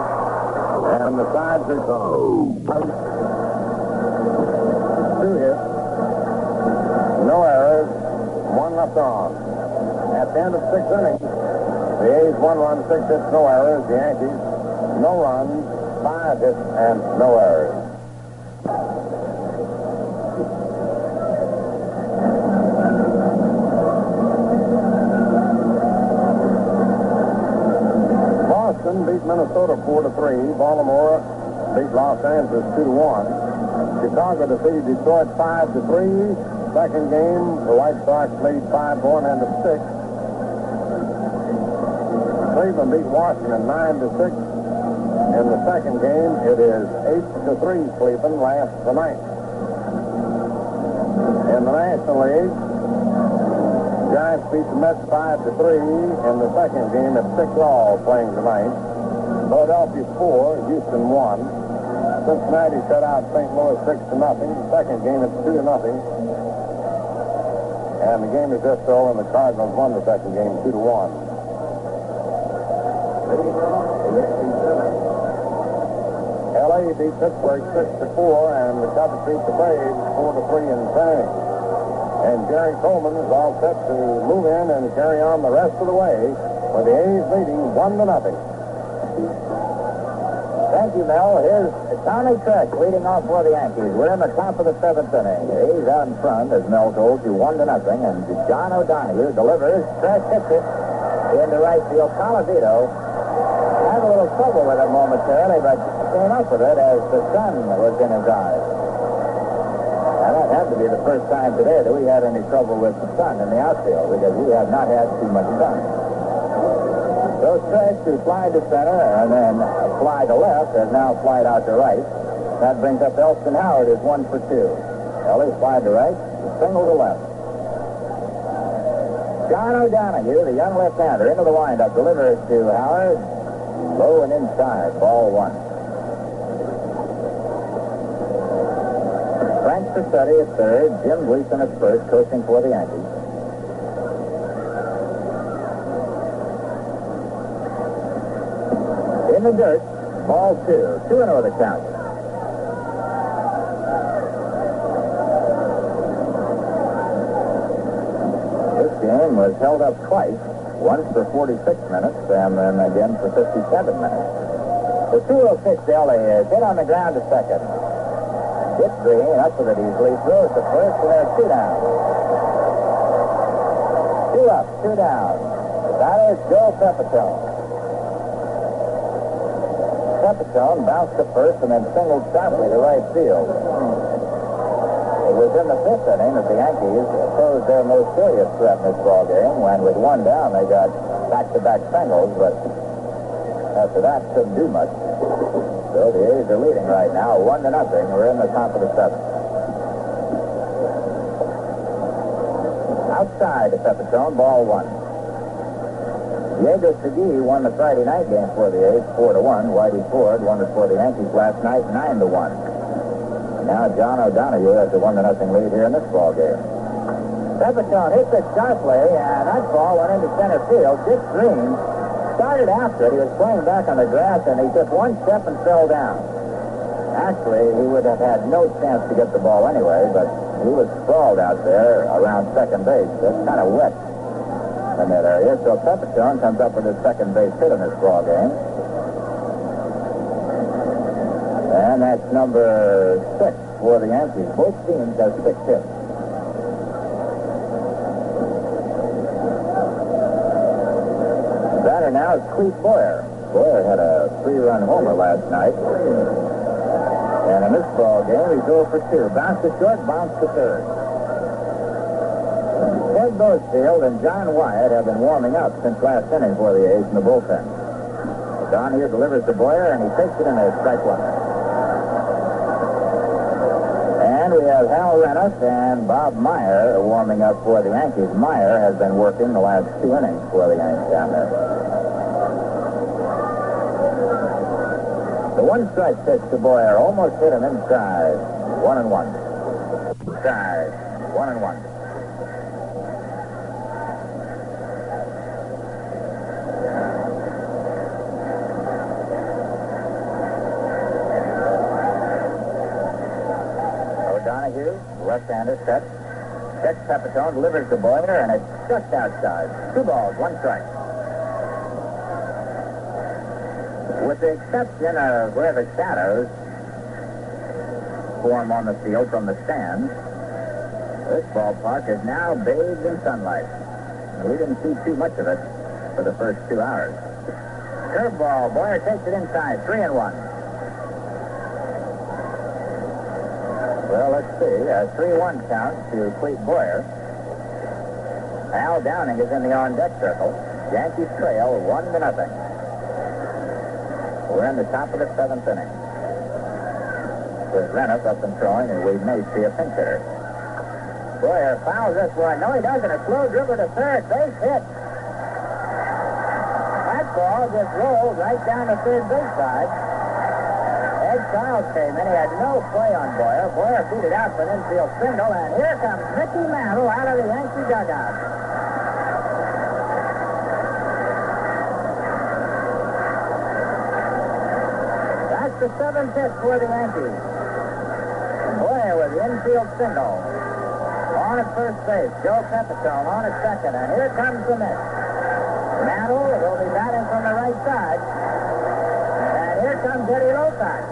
And the sides are closed. 2 hits. No errors. 1 left on. At the end of 6 innings, the A's 1 run, 6 hits, no errors. The Yankees, no runs, 5 hits, and no errors. Boston beat Minnesota 4-3. Baltimore beat Los Angeles 2-1. Chicago defeated Detroit 5-3. Second game, the White Sox lead 5-1 into 6. Cleveland beat Washington 9-6. In the second game, it is 8-3 Cleveland, last the ninth. In the National League, Giants beat the Mets 5-3. In the second game, it's 6-all playing tonight. Philadelphia 4, Houston 1. Cincinnati shut out St. Louis 6-0. Second game, it's 2-0. And the game is just so, and the Cardinals won the second game 2-1. LA beat Pittsburgh 6-4, and the Cubs beat the Braves 4-3 in 10 innings. And Gary Coleman is all set to move in and carry on the rest of the way with the A's leading 1-0. Thank you, Mel. Here's Tommy Tresh leading off for the Yankees. We're in the top of the 7th inning. The A's out in front, as Mel told you, 1-0. And John O'Donohue delivers. Tresh hits it into right field. Colavito had a little trouble with it momentarily, but came up with it as the sun was in his eyes. And that had to be the first time today that we had any trouble with the sun in the outfield, because we have not had too much sun. So Tresh, who flied to center and then fly to left, has now flied out to right. That brings up Elston Howard as 1 for 2. Ellis flied to right, single to left. John O'Donohue, the young left-hander, into the windup, delivers to Howard. Low and inside, ball 1. Frank Cassetti at third, Jim Gleason at first, coaching for the Yankees. In the dirt, ball 2. 2-0 the count. This game was held up twice, once for 46 minutes and then again for 57 minutes. The 2-0 pitch to Elliott is hit on the ground to second. Gets Green up with it easily, throws to first, and there's 2 down. 2 up, 2 down. The batter is Joe Pepitone. Pepitone bounced to first and then singled sharply to right field. It was in the 5th inning that the Yankees posed their most serious threat in this ballgame, when with 1 down they got back-to-back singles, but after that couldn't do much. So the A's are leading right now, 1-0. We're in the top of the 7th. Outside to Pepitone, ball 1. Diego Segui won the Friday night game for the A's 4-1. Whitey Ford won it for the Yankees last night 9-1. Now John O'Donohue has a 1-0 lead here in this ball game. Pepitone hits it sharply, and that ball went into center field. Dick Green started after it. He was playing back on the grass, and he took 1 step and fell down. Actually, he would have had no chance to get the ball anyway, but he was sprawled out there around second base. It's kind of wet in that area. So Pepitone comes up with his second base hit in this ball game. And that's number 6 for the Yankees. Both teams have 6 hits. Batter now is Clete Boyer. Boyer had a 3-run homer last night. And in this ball game, he's 0 for 2. Bounce to short, bounce to third. Ted Boasfield and John Wyatt have been warming up since last inning for the A's in the bullpen. O'Donohue delivers to Boyer, and he takes it in there, strike 1. And we have Hal Rennis and Bob Meyer warming up for the Yankees. Meyer has been working the last 2 innings for the Yankees down there. The 1-strike pitch to Boyer almost hit him inside. 1-1. Inside. 1-1. 2. Left-hander set. Checks Pepitone, delivers to Boyer, and it's just outside. 2 balls, 1 strike. With the exception of where the shadows form on the field from the stands, this ballpark is now bathed in sunlight. We didn't see too much of it for the first 2 hours. Curveball, Boyer takes it inside, 3-1. Well, let's see. A 3-1 count to Clete Boyer. Al Downing is in the on-deck circle. Yankees trail 1-0. We're in the top of the 7th inning. With Renniff up and throwing, and we may see a pinch hitter. Boyer fouls this one. No, he doesn't. A slow dribble to third. Base hit. That ball just rolled right down the third base side. Ed Childs came in. He had no play on Boyer. Boyer beat it out for an infield single, and here comes Mickey Mantle out of the Yankee dugout. That's the 7th hit for the Yankees. Boyer with the infield single. On at first base, Joe Pepitone on at second, and here comes the miss. Mantle will be batting from the right side, and here comes Eddie Lopac.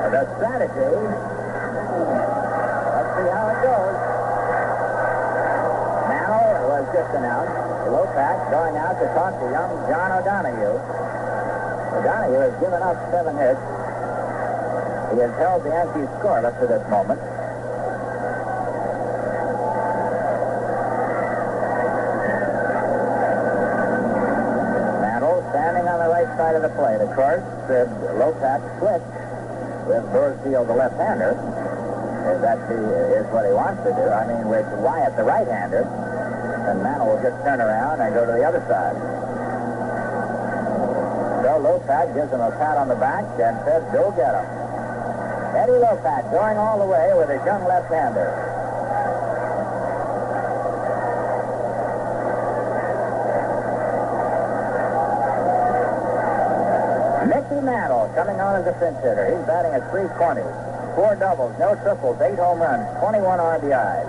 The strategy, let's see how it goes. Mantle was just announced. Lopac going out to talk to young John O'Donohue. O'Donohue has given up 7 hits. He has held the Yankees scoreless to this moment. Mantle standing on the right side of the plate. Of course, Lopac switched with Burfield, the left-hander, if that is what he wants to do. I mean, with Wyatt, the right-hander, and Mantle will just turn around and go to the other side. So Lopac gives him a pat on the back and says, go get him. Eddie Lopac going all the way with his young left-hander. Mickey Mantle coming on as a pinch hitter. He's batting at .320. 4 doubles, no triples, 8 home runs, 21 RBIs.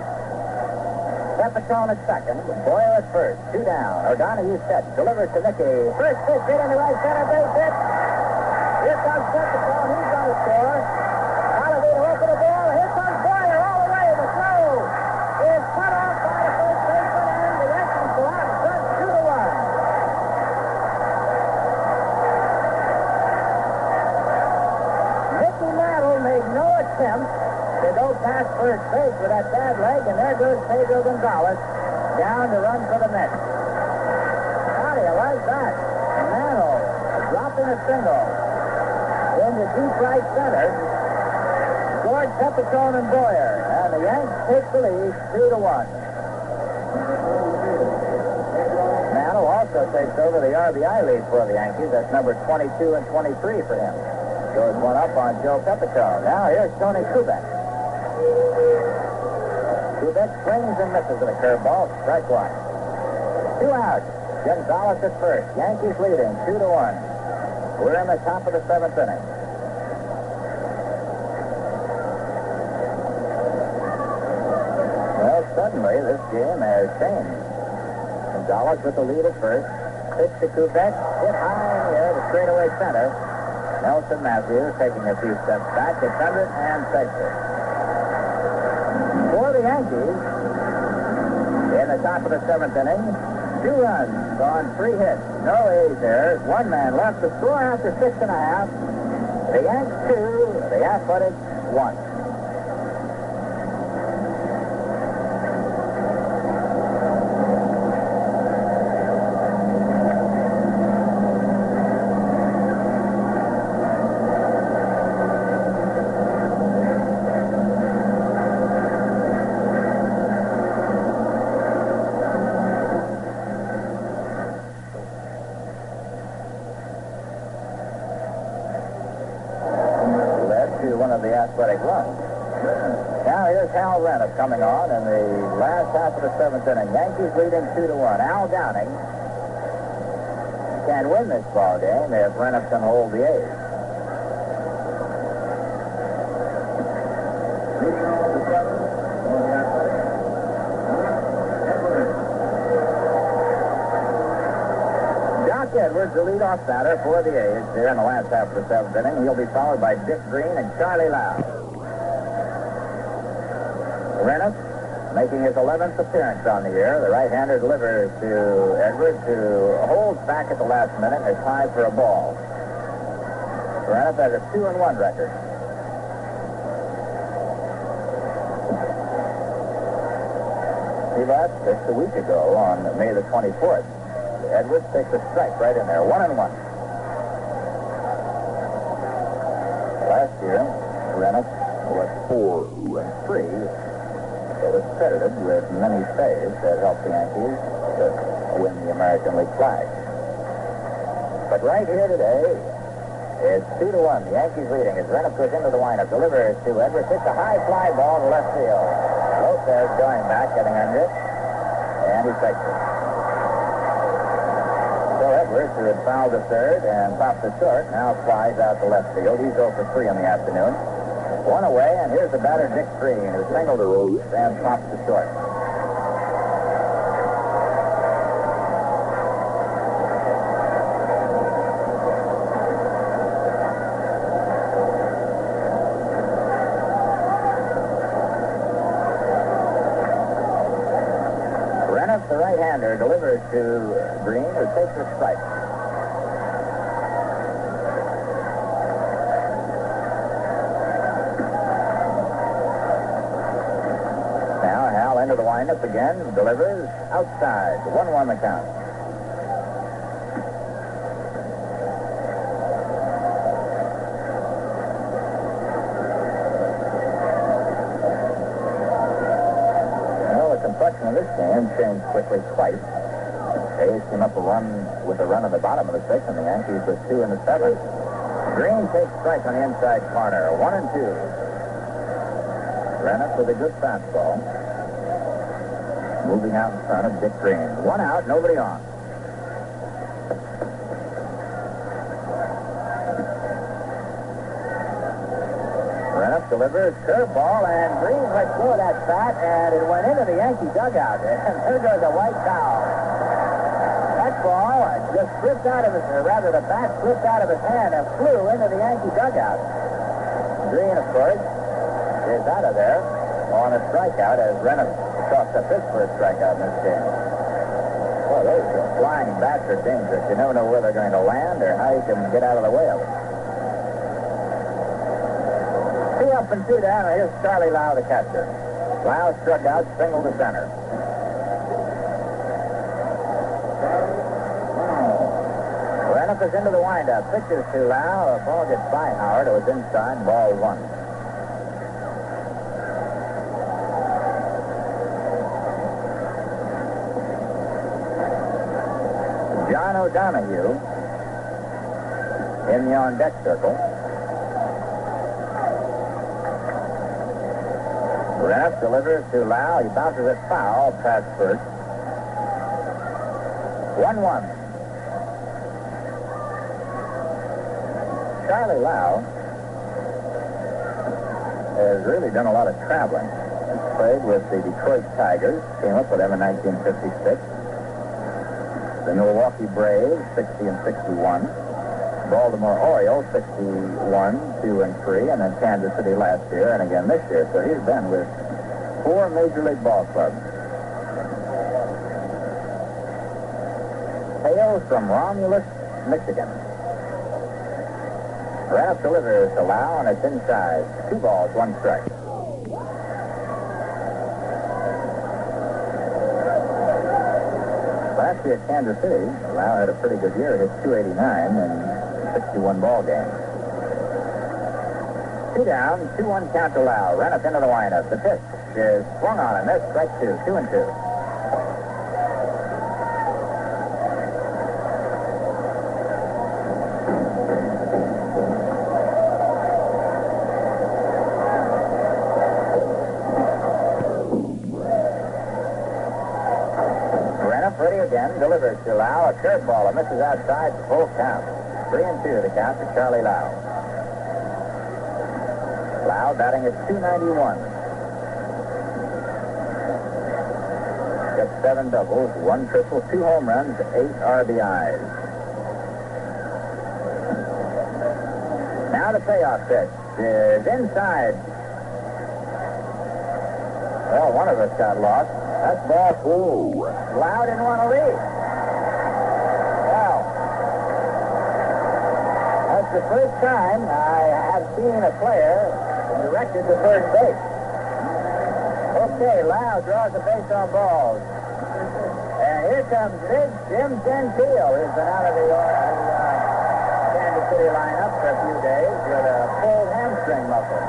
Pepitone at second, Boyer at first, 2 down. O'Donohue set, delivers to Mickey. First pitch hit in the right center base hit. Here comes Pepitone, he's going to score. Holliday to the ball. Here comes Boyer all the way. The throw is cut off by the first baseman, and the Yankees go out in front 2-1. Mickey Mantle made no attempt to go past first base with that bad leg, and there goes Pedro Gonzalez down to run for the Mets. How do you like that? Mantle dropping a single into deep right center. Scored Pepitone and Boyer, and the Yanks take the lead 3-1. Mantle also takes over the RBI lead for the Yankees. That's number 22 and 23 for him. Goes one up on Joe Pepitone. Now here's Tony Kubek. Kubek swings and misses with a curveball. Strike 1. 2 out. Gonzalez at first. Yankees leading 2-1. We're in the top of the 7th inning. Well, suddenly this game has changed. Gonzalez with the lead at first. Pitch to Kubek. Hit high in the air to straightaway center. Nelson Matthews taking a few steps back. It's under it and takes it. For the Yankees, in the top of the 7th inning, 2 runs on 3 hits. No A's errors. 1 man left to score after 6.5. The Yanks 2, the Athletics 1. Athletic run. Now here's Hal Renniff coming on in the last half of the 7th inning. Yankees leading 2-1. Al Downing can win this ball game if Renniff can hold the A's. Jock Edwards, the leadoff batter for the A's here in the last half of the seventh inning. He'll be followed by Dick Green and Charlie Lau. Rennis making his 11th appearance on the year. The right-hander delivers to Edwards, who holds back at the last minute and is tied for a ball. Rennis has a 2-1 record. He last pitched a week ago on May the 24th. Edwards takes a strike right in there, 1-1. Last year, Rennis was 4-3. It was credited with many saves that helped the Yankees win the American League flag. But right here today, it's 2-1. The Yankees leading as Rennis goes into the windup, delivers to Edwards, hits a high fly ball to left field. Lopez going back, getting under it, and he takes it. So Edwards, who had fouled to third and popped to short, now flies out to left field. He's 0 for 3 in the afternoon. One away, and here's the batter, Dick Green, who singled to Rose and pops to short. Rennis, the right-hander, delivers to Green, who takes a strike. Into the windup again, delivers outside. 1-1 the count. Well, the complexion of this game changed quickly twice. A's came up with a run in the bottom of the sixth, and the Yankees with 2 in the seventh. Green takes strike on the inside corner. 1-2. Rennis with a good fastball. Moving out in front of Dick Green. 1 out, nobody on. Rennis delivers, curveball, and Green let go of that bat, and it went into the Yankee dugout. And there goes a white towel. That ball just slipped out of his, or rather the bat slipped out of his hand and flew into the Yankee dugout. Green, of course, is out of there on a strikeout as Rennis chalks up his first strikeout in this game. Well, those flying bats are dangerous. You never know where they're going to land or how you can get out of the way of it. 2 up and 2 down, and here's Charlie Lau, the catcher. Lau struck out, single to center. Rennis is into the windup. Pitches to Lau. A ball gets by Howard. It was inside, ball 1. John O'Donohue in the on-deck circle. Rennis delivers to Lau. He bounces it foul past first. 1-1. Charlie Lau has really done a lot of traveling. He's played with the Detroit Tigers. Came up with them in 1956. The Milwaukee Braves, 60 and 61. Baltimore Orioles, 61, 2 and 3, and then Kansas City last year and again this year. So he's been with 4 Major League ball clubs. Hails from Romulus, Michigan. Rennis delivers to Lau, and it's inside. 2 balls, 1 strike. Last year at Kansas City, Lau had a pretty good year. Hit 289 in 61 ball games. 2 down, 2-1 count to Lau. Rennis into the windup. The pitch is swung on and missed. Strike 2, 2-2. Ready again, delivers to Lau. A curveball, it misses outside, full count. 3-2 the count to Charlie Lau. Lau batting at .291. Got 7 doubles, 1 triple, 2 home runs, 8 RBIs. Now the payoff pitch is inside. Well, one of us got lost. That's ball 4. Lau didn't want to leave. Well, that's the first time I have seen a player directed to first base. Okay, Lau draws the base on balls. And here comes big Jim Gentile, who's been out of the Kansas City lineup for a few days with a pulled hamstring muscle.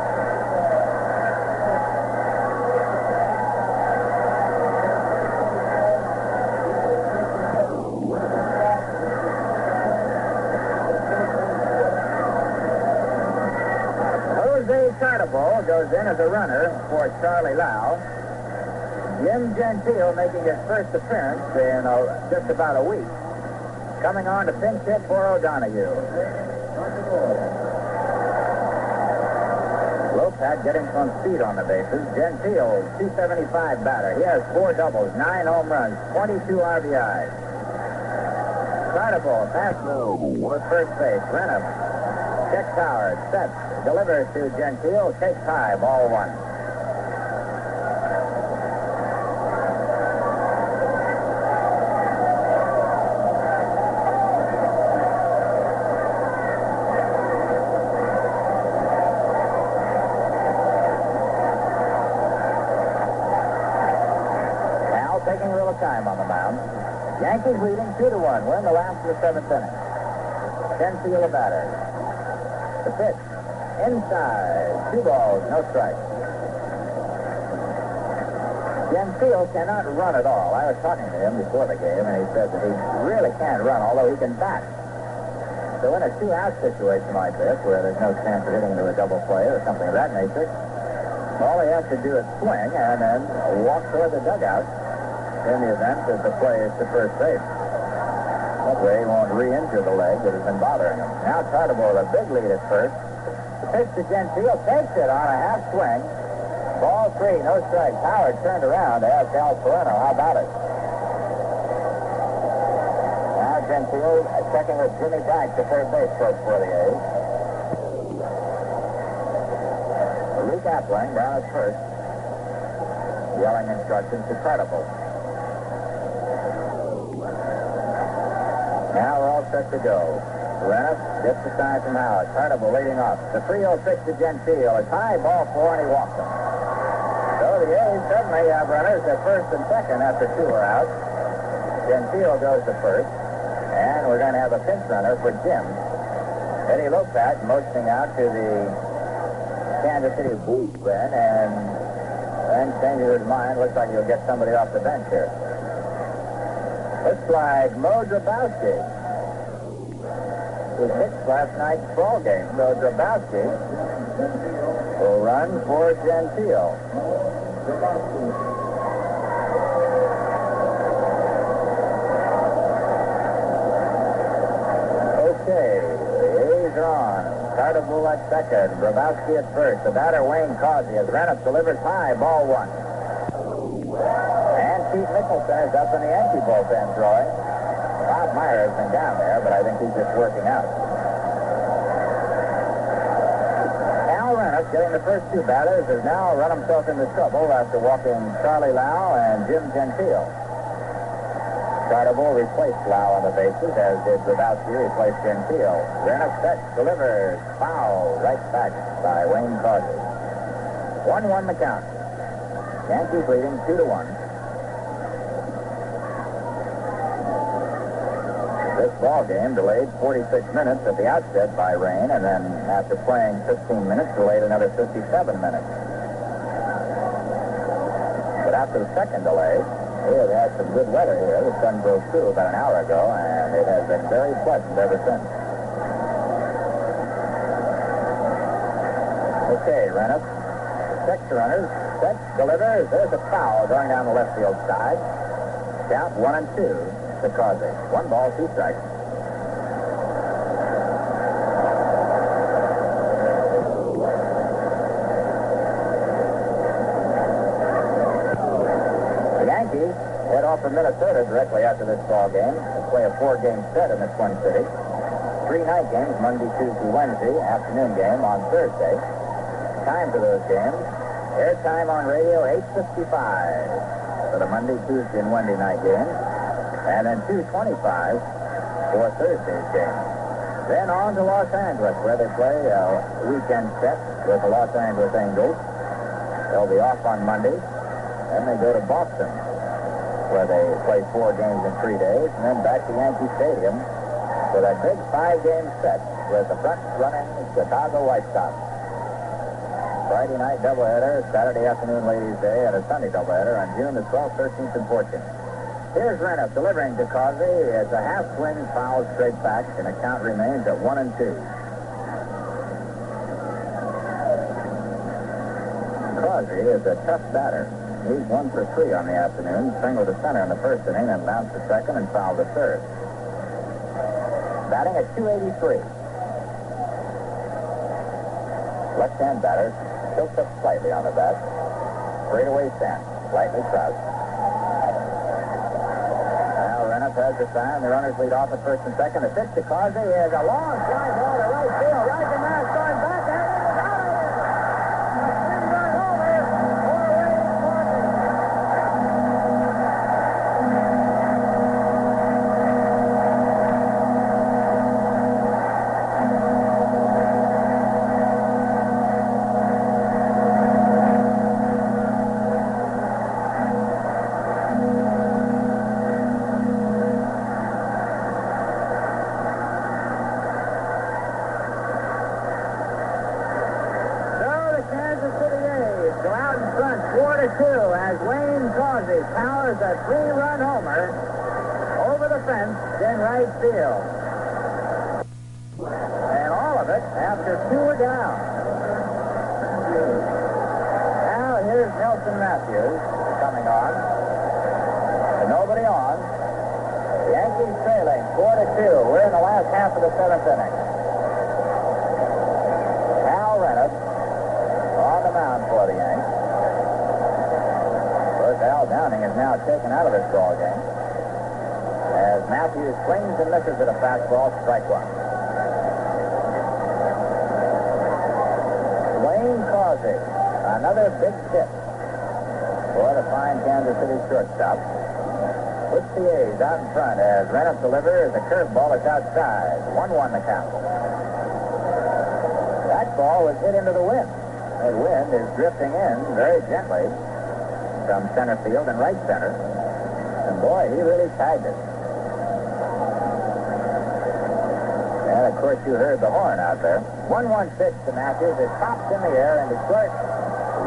Carnival goes in as a runner for Charlie Lau. Jim Gentile making his first appearance in just about a week. Coming on to pinch hit for O'Donoghue. Lopez getting some speed on the bases. Gentile, 275 batter. He has 4 doubles, 9 home runs, 22 RBIs. Carnival, pass with first base. Renham checks Howard, sets. Delivers to Gentile, takes high, ball 1. Now taking a little time on the mound. Yankees leading 2-1. We're in the last of the 7th inning. Gentile a batter. The pitch. Inside, 2 balls, no strikes. Gentile cannot run at all. I was talking to him before the game, and he said that he really can't run, although he can bat. So in a 2-out situation like this, where there's no chance of hitting into a double play or something of that nature, all he has to do is swing and then walk toward the dugout in the event that the play is to first base. That way he won't re-injure the leg that has been bothering him. Now Tartable with a big lead at first. Pitch to Gentile, takes it on a half swing. Ball 3, no strikes. Howard turned around to ask Al Perino, how about it? Now Gentile checking with Jimmy Dyke, the third base coach for the A's. Luke Appling down at first, yelling instructions to Tartable. Now we're all set to go. Renniff gets the sign from Howard. Tartable leading off. The 3-0 pitch to Gentile. It's high, ball 4, and he walks him. So the A's suddenly have runners at first and second after 2 are out. Gentile goes to first. And we're going to have a pinch runner for Jim. Eddie Lopez motioning out to the Kansas City bullpen, and then changing his mind. Looks like he'll get somebody off the bench here. Looks like Mo Drabowski, who pitched last night's ball game. So Drabowski will run for Gentile. Okay, the A's are on. Tartable at second, Drabowski at first. The batter Wayne Causey as Renniff delivers high, ball 1. And Pete Nicholson is up in the Yankee bullpen throwing. Bob Meyer has been down there, but I think he's just working out. Al Renniff, getting the first 2 batters, has now run himself into trouble after walking Charlie Lau and Jim Gentile. Tartable replaced Lau on the bases, as did Grabowski replace Gentile. Renniff sets, delivers, foul, right back by Wayne Causey. 1-1 the count. Yankees leading 2-1. This ball game delayed 46 minutes at the outset by rain, and then after playing 15 minutes, delayed another 57 minutes. But after the second delay, we have had some good weather here. The sun broke through about an hour ago, and it has been very pleasant ever since. Okay, Renniff checks the runners, sets, delivers. There's a foul going down the left field side. Count 1-2. To Causey. 1 ball, 2 strikes. off from Minnesota directly after this ball game to play a 4-game set in the Twin Cities. 3 night games, Monday, Tuesday, Wednesday, afternoon game on Thursday. Time for those games. Airtime on radio, 8:55 for the Monday, Tuesday, and Wednesday night games. And then 2:25 for Thursday's game. Then on to Los Angeles, where they play a weekend set with the Los Angeles Angels. They'll be off on Monday. Then they go to Boston, where they play 4 games in 3 days. And then back to Yankee Stadium with a big 5-game set with the front-running Chicago White Sox. Friday night doubleheader, Saturday afternoon Ladies' Day, and a Sunday doubleheader on June the 12th, 13th, and 14th. Here's Renniff delivering to Causey. It's a half-swing foul straight back, and the count remains at 1-2. Causey is a tough batter. He's 1 for 3 on the afternoon. Singled to center in the first inning and bounced to second and fouled to third. Batting at .283. Left-hand batter tilts up slightly on the bat. Straightaway stance, slightly crouched. Now Renniff has the sign. The runners lead off at first and second. The pitch to Causey is a long fly ball to right field. Roger Maris going back and it is out of here. Run over for Wayne Causey. As Wayne Causey powers a 3-run homer over the fence in right field. And all of it after 2 are down. Now here's Nelson Matthews coming on. And nobody on. The Yankees trailing 4-2. We're in the last half of the 7th inning. Al Renniff on the mound for the Yanks. Al Downing is now taken out of this ball game as Matthews swings and misses at a fastball, strike 1. Wayne Causey, another big hit for the fine Kansas City shortstop. Puts the A's out in front as Renniff delivers a curveball that's outside. 1-1 the count. That ball was hit into the wind. The wind is drifting in very gently from center field and right center. And boy, he really tagged it. And of course you heard the horn out there. 1-1 pitch to Matthews. It pops in the air into short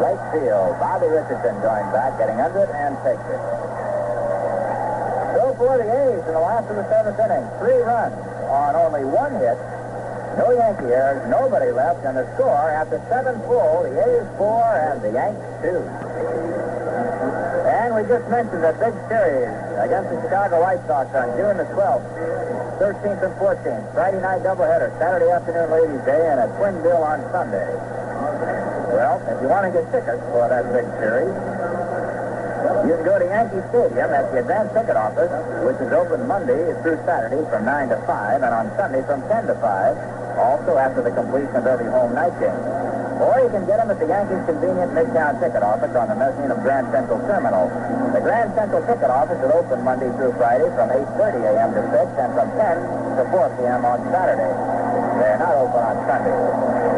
right field. Bobby Richardson going back, getting under it and takes it. So for the A's in the last of the 7th inning, 3 runs on only 1 hit. No Yankee errors, nobody left, and the score after 7 full, the A's 4 and the Yanks 2. And we just mentioned that big series against the Chicago White Sox on June the 12th, 13th and 14th. Friday night doubleheader, Saturday afternoon Ladies' Day, and a twin bill on Sunday. Well, if you want to get tickets for that big series, you can go to Yankee Stadium at the advance ticket office, which is open Monday through Saturday from 9 to 5, and on Sunday from 10 to 5, also after the completion of every home night game. Or you can get them at the Yankees convenient Midtown ticket office on the mezzanine of Grand Central Terminal. The Grand Central ticket office is open Monday through Friday from 8:30 a.m. to 6 and from 10 to 4 p.m. on Saturday. They're not open on Sunday.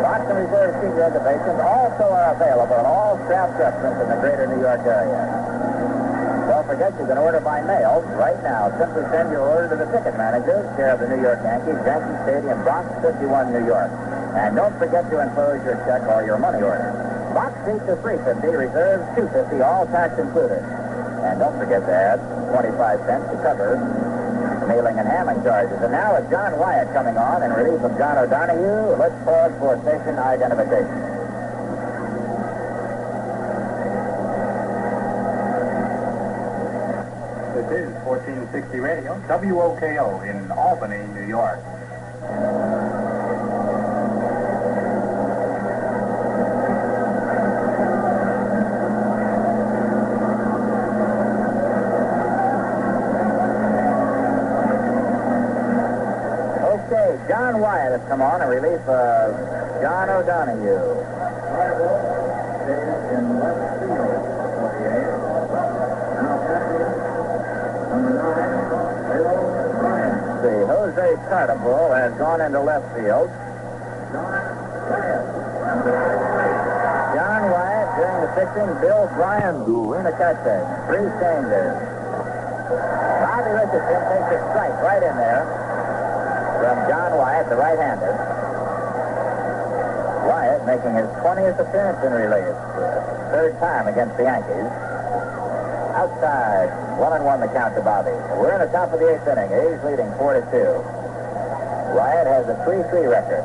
Box and reserve seat reservations also are available at all Kraft restaurants in the greater New York area. Don't forget you can order by mail right now. Simply send your order to the ticket manager, care of the New York Yankees, Yankee Stadium, Bronx 51, New York. And don't forget to enclose your check or your money order. Box seats are $3.50, reserves $2.50, all tax included. And don't forget to add 25 cents to cover mailing and handling charges. And now with John Wyatt coming on in relief of John O'Donohue, let's pause for station identification. This is 1460 Radio, WOKO in Albany, New York. has come on in relief of John O'Donohue. See, Jose Cartable has gone into left field. John Wyatt doing the pitching. Bill Bryan in the catching. 3 changes. Bobby Richardson takes a strike right in there from John Wyatt, the right-hander. Wyatt making his 20th appearance in relief. 3rd time against the Yankees. Outside, 1-1 the count to Bobby. We're in the top of the 8th inning. A's leading 4-2. Wyatt has a 3-3 record.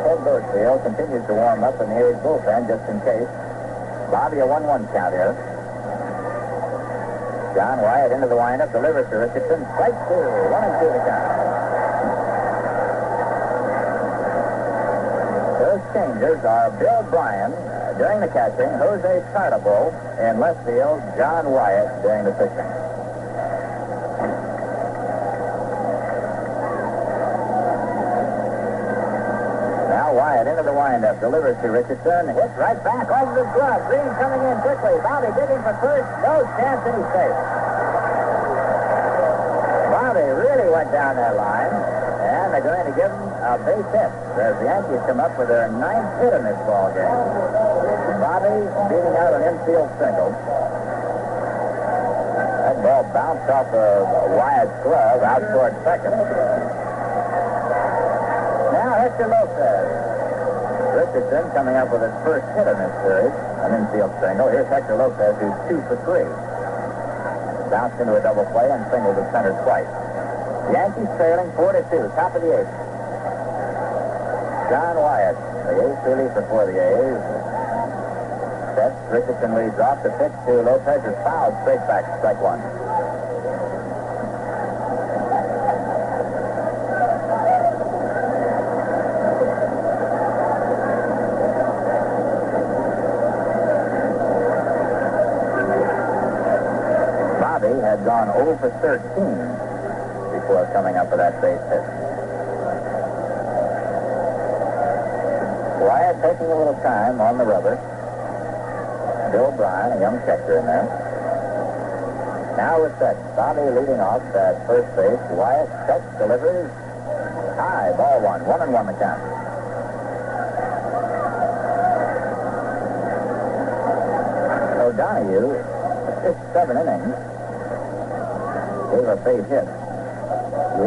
Ted Burchfield continues to warm up in the A's bullpen just in case. Bobby a 1-1 count here. John Wyatt into the windup, delivers to Richardson. Strike 2, 1-2 the count. Those changers are Bill Bryan doing the catching, Jose Cartable in left field, John Wyatt doing the pitching. Now Wyatt into the windup, delivers to Richardson, hits right back over the glove. Green coming in quickly. Bobby digging for first, no chance, and he's safe. Bobby really went down that line, and they're going to give him a base hit as the Yankees come up with their 9th hit in this ball game. Bobby beating out an infield single. That ball bounced off of Wyatt's glove out toward second. Now Hector Lopez. Richardson coming up with his first hit in this series, an infield single. Here's Hector Lopez, who's 2 for 3. Bounced into a double play and singled to center twice. The Yankees trailing 4-2, top of the 8th. John Wyatt, the 8th reliever for the A's. Richardson leads off. The pitch to Lopez is fouled straight back, strike 1. Bobby had gone 0 for 13 before coming up with that base hit. Wyatt taking a little time on the rubber. Bill Bryan, a young catcher in there. Now with that, Bobby leading off at first base. Wyatt cuts, delivers. High, ball 1. 1-1 the count. O'Donohue, 6-7 innings, gave a base hit.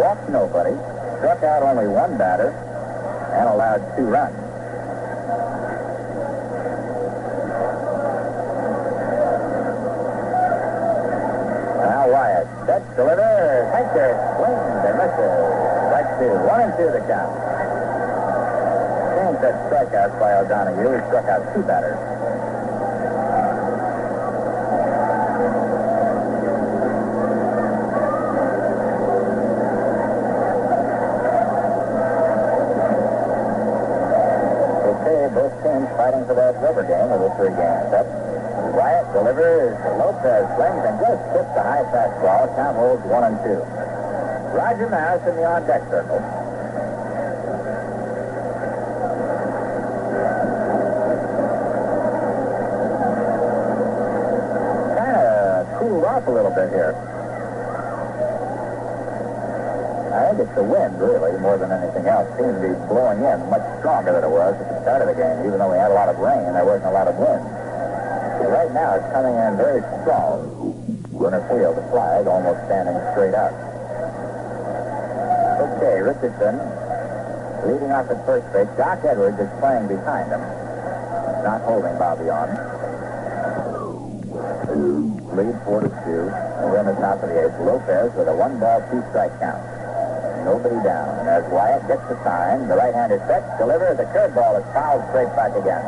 Walked nobody, struck out only 1 batter, and allowed 2 runs. Sets, delivers, Hector swings and misses. Strike 2, 1-2 the count. Changed that strikeouts by O'Donohue. He struck out 2 batters. Okay, both teams fighting for that rubber game of the 3-game set. Wyatt delivers, Lopez swings and just tips the high fastball. Count holds 1-2. Roger Maris in the on-deck circle. Kind of cooled off a little bit here. I think it's the wind, really, more than anything else. Seems to be blowing in much stronger than it was at the start of the game. Even though we had a lot of rain, there wasn't a lot of wind. Right now, it's coming in very strong. Runner field, the flag almost standing straight up. Okay, Richardson leading off at first base. Doc Edwards is playing behind him, not holding Bobby on. Lead 4-2. And we're in the top of the 8th. Lopez with a 1-ball, 2-strike count. Nobody down. And as Wyatt gets the sign, the right-hander sets, delivers. The curveball is fouled straight back again.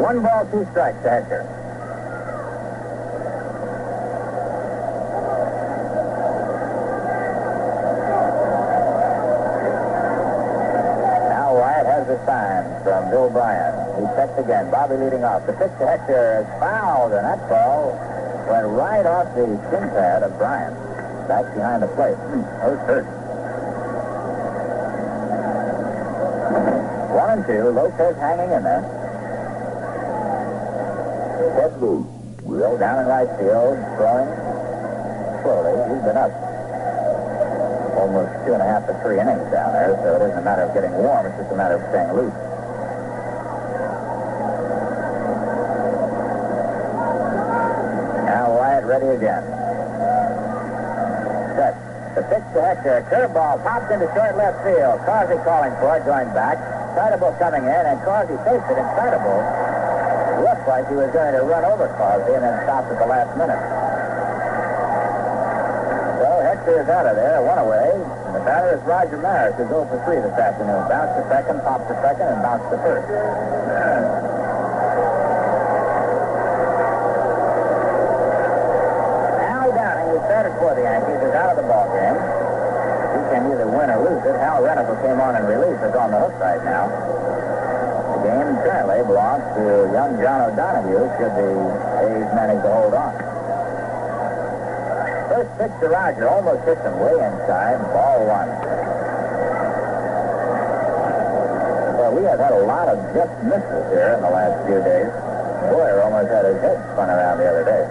One ball, 2 strikes to Hector. Now Wyatt has the sign from Bill Bryan. He checks again. Bobby leading off. The pitch to Hector is fouled, and that ball went right off the shin pad of Bryan. Back behind the plate. That was hurt. 1-2. Lopez hanging in there. Ted Booth. Will down in right field, throwing slowly. He's been up almost 2.5 to 3 innings down there, so it isn't a matter of getting warm. It's just a matter of staying loose. Now Wyatt ready again. Set. The pitch to Hector. Curveball pops into short left field. Causey calling for it, going back. Excitable coming in, and Causey takes it. Excitable looked like he was going to run over Causey and then stopped at the last minute. So Hector is out of there, one away. And the batter is Roger Maris, who's 0 for 3 this afternoon. Bounced to second, popped to second, and bounced to first. Al Downing, who started for the Yankees, is out of the ballgame. He can either win or lose it. Hal Rennick, who came on in relief, is on the hook right now. The game currently belongs to young John O'Donohue, should the A's manage to hold on. First pitch to Roger, almost hits him way inside, ball 1. Well, we have had a lot of just misses here in the last few days. Boyer almost had his head spun around the other day.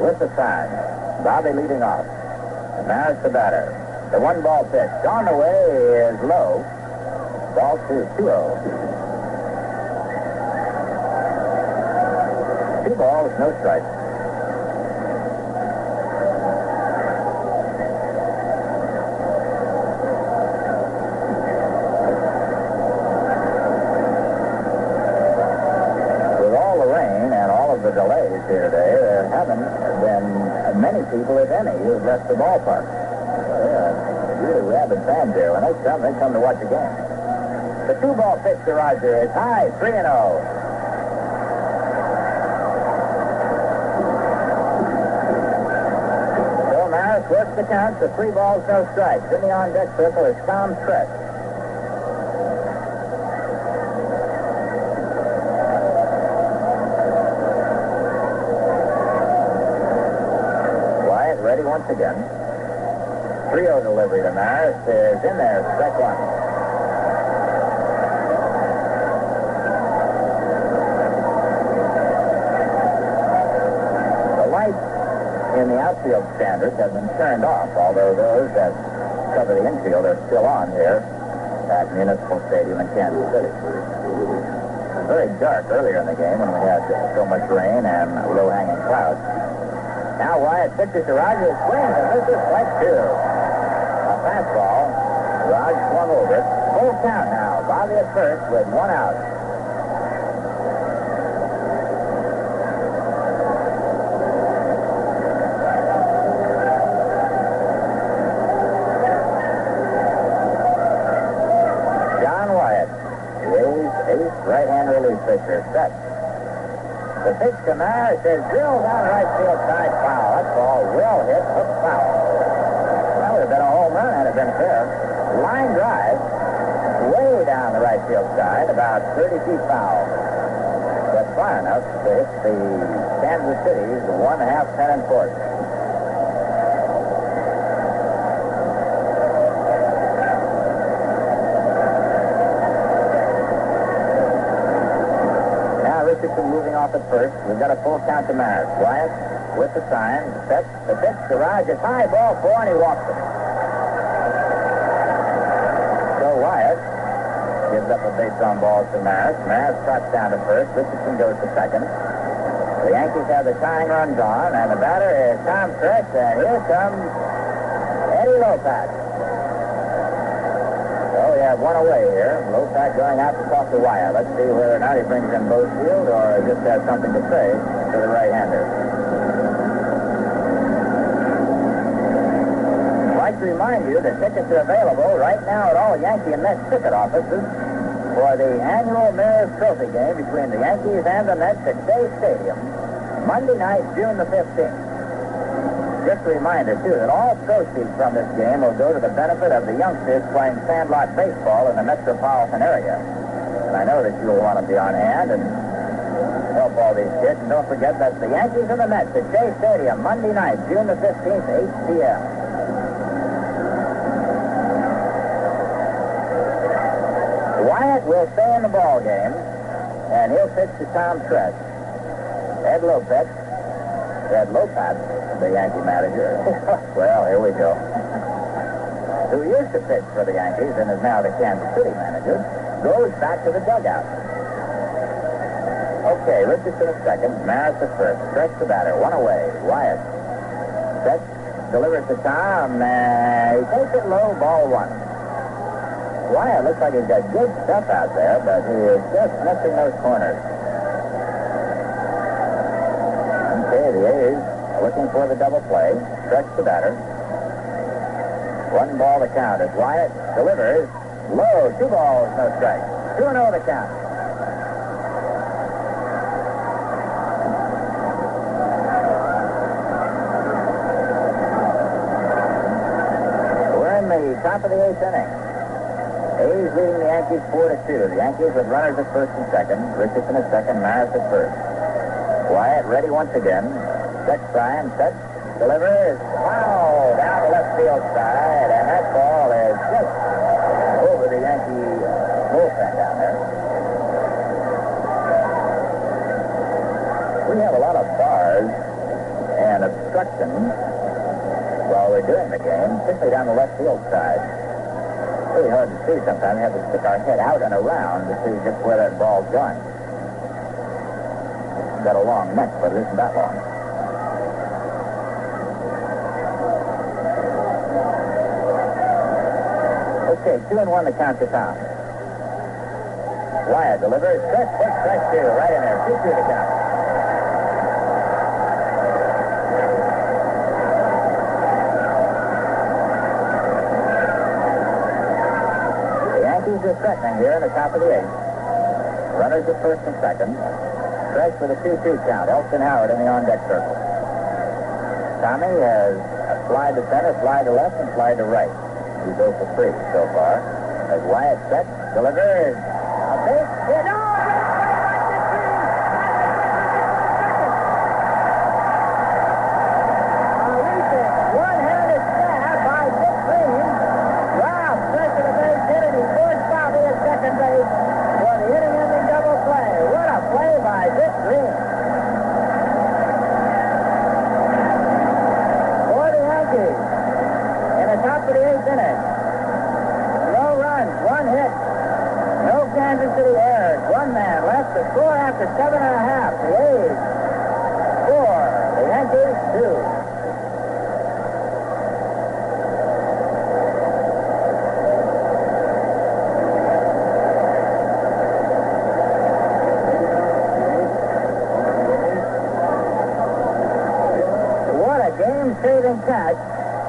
With the sign. Bobby leading off. Maris the batter. The 1-ball pitch. On the way is low. Ball 2, 2-0. 2 balls, no strikes. With all the rain and all of the delays here today, there haven't been many people, if any, who've left the ballpark. Really rabid fans here. When they come to watch a game. The 2-ball pitch to Roger is high, 3-0. So Maris works the count to 3 balls, no strikes. In the on-deck circle is Tom Trett. Ready once again. 3-0 delivery to Maris is in there, strike 1. The lights in the outfield standards have been turned off, although those that cover the infield are still on here at Municipal Stadium in Kansas City. It was very dark earlier in the game when we had so much rain and low-hanging clouds. Now Wyatt pitches to Roger, swings, and this is strike 2. A fastball. Raj swung over it. Full count now. Bobby at first with 1 out. John Wyatt, the A's ace right-hand relief pitcher, set. The pitch to Maris is drilled down right field side, foul. That ball well hit, hook foul. That would have been a home run had it been fair. Line drive, way down the right field side, about 30 feet foul. But far enough to hit the Kansas City's 1.5 pennant fort. Moving off at first. We've got a full count to Maris. Wyatt with the sign. Set. The pitch to Rogers. High ball 4, and he walks it. So Wyatt gives up a base on balls to Maris. Maris trots down to first. Richardson goes to second. The Yankees have the tying runs on, and the batter is Tom Trett, and here comes Eddie Lopak. We have 1 away here. Lopak going out to talk to Wyatt. Let's see whether or not he brings in both field or just has something to say to the right-hander. I'd like to remind you that tickets are available right now at all Yankee and Mets ticket offices for the annual Mayor's Trophy game between the Yankees and the Mets at Shea Stadium Monday night, June the 15th. Just a reminder, too, that all proceeds from this game will go to the benefit of the youngsters playing sandlot baseball in the metropolitan area. And I know that you'll want to be on hand and help all these kids. And don't forget, that's the Yankees and the Mets at Shea Stadium, Monday night, June the 15th, 8 p.m. Wyatt will stay in the ball game, and he'll pitch to Tom Tress. Ed Lopez, the Yankee manager. Well, here we go. Who used to pitch for the Yankees and is now the Kansas City manager, goes back to the dugout. Okay, Richardson at second, Maris at first. Stretch the batter, one away. Wyatt. Stretch, delivers to Tom, and he takes it low, ball one. Wyatt looks like he's got good stuff out there, but he is just missing those corners. Okay, the A's are looking for the double play. Stretch the batter. 1 ball to count as Wyatt delivers low. 2 balls, no strike. 2-0 the count. We're in the top of the 8th inning. A's leading the Yankees 4-2. The Yankees with runners at first and second. Richardson at second, Maris at first. Wyatt ready once again. Stretch Brian, set, delivers. Wow, down the left field side, and that ball is just over the Yankee bullpen down there. We have a lot of bars and obstructions while we're doing the game, particularly down the left field side. Really hard to see sometimes. We have to stick our head out and around to see just where that ball's going. Got a long neck, but it isn't that long. Okay, 2-1 to count to Tom. Wyatt delivers. Stretch, quick, stretch, 2. Right in there. 2-2 to count. The Yankees are threatening here in the top of the 8th. Runners at first and second. Stretch with a 2-2 count. Elston Howard in the on-deck circle. Tommy has a slide to center, slide to left, and slide to right. He's 0 for 3 so far. As Wyatt set, delivers. A big hit. Oh, a leaping, one-handed stab by Dick Green. Wow, stretch of the base hit, and he forced Bobby at second base for the inning-ending double play. What a play by Dick Green. For the Yankees, in the top of the 8th inning. No runs, 1 hit. No Kansas City errors. 1 man left to score after 7.5. The A's 4. The Yankees 2. What a game-saving catch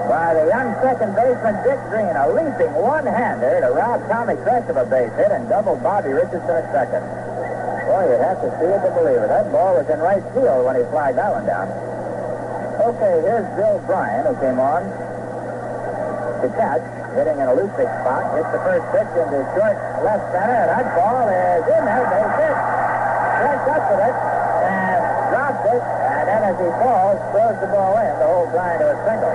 by the young second baseman, Dick Green. A leaping one-hander to rob Tommy Tress of a base hit and double Bobby Richardson at second. Boy, you'd have to see it to believe it. That ball was in right field when he flagged that one down. Okay, here's Bill Bryan, who came on to catch, hitting in a looping spot. Hits the first pitch into short left center, and that ball is in there. Base hit. Tress up with it and drops it, and then as he falls, throws the ball in to hold Bryan to a single.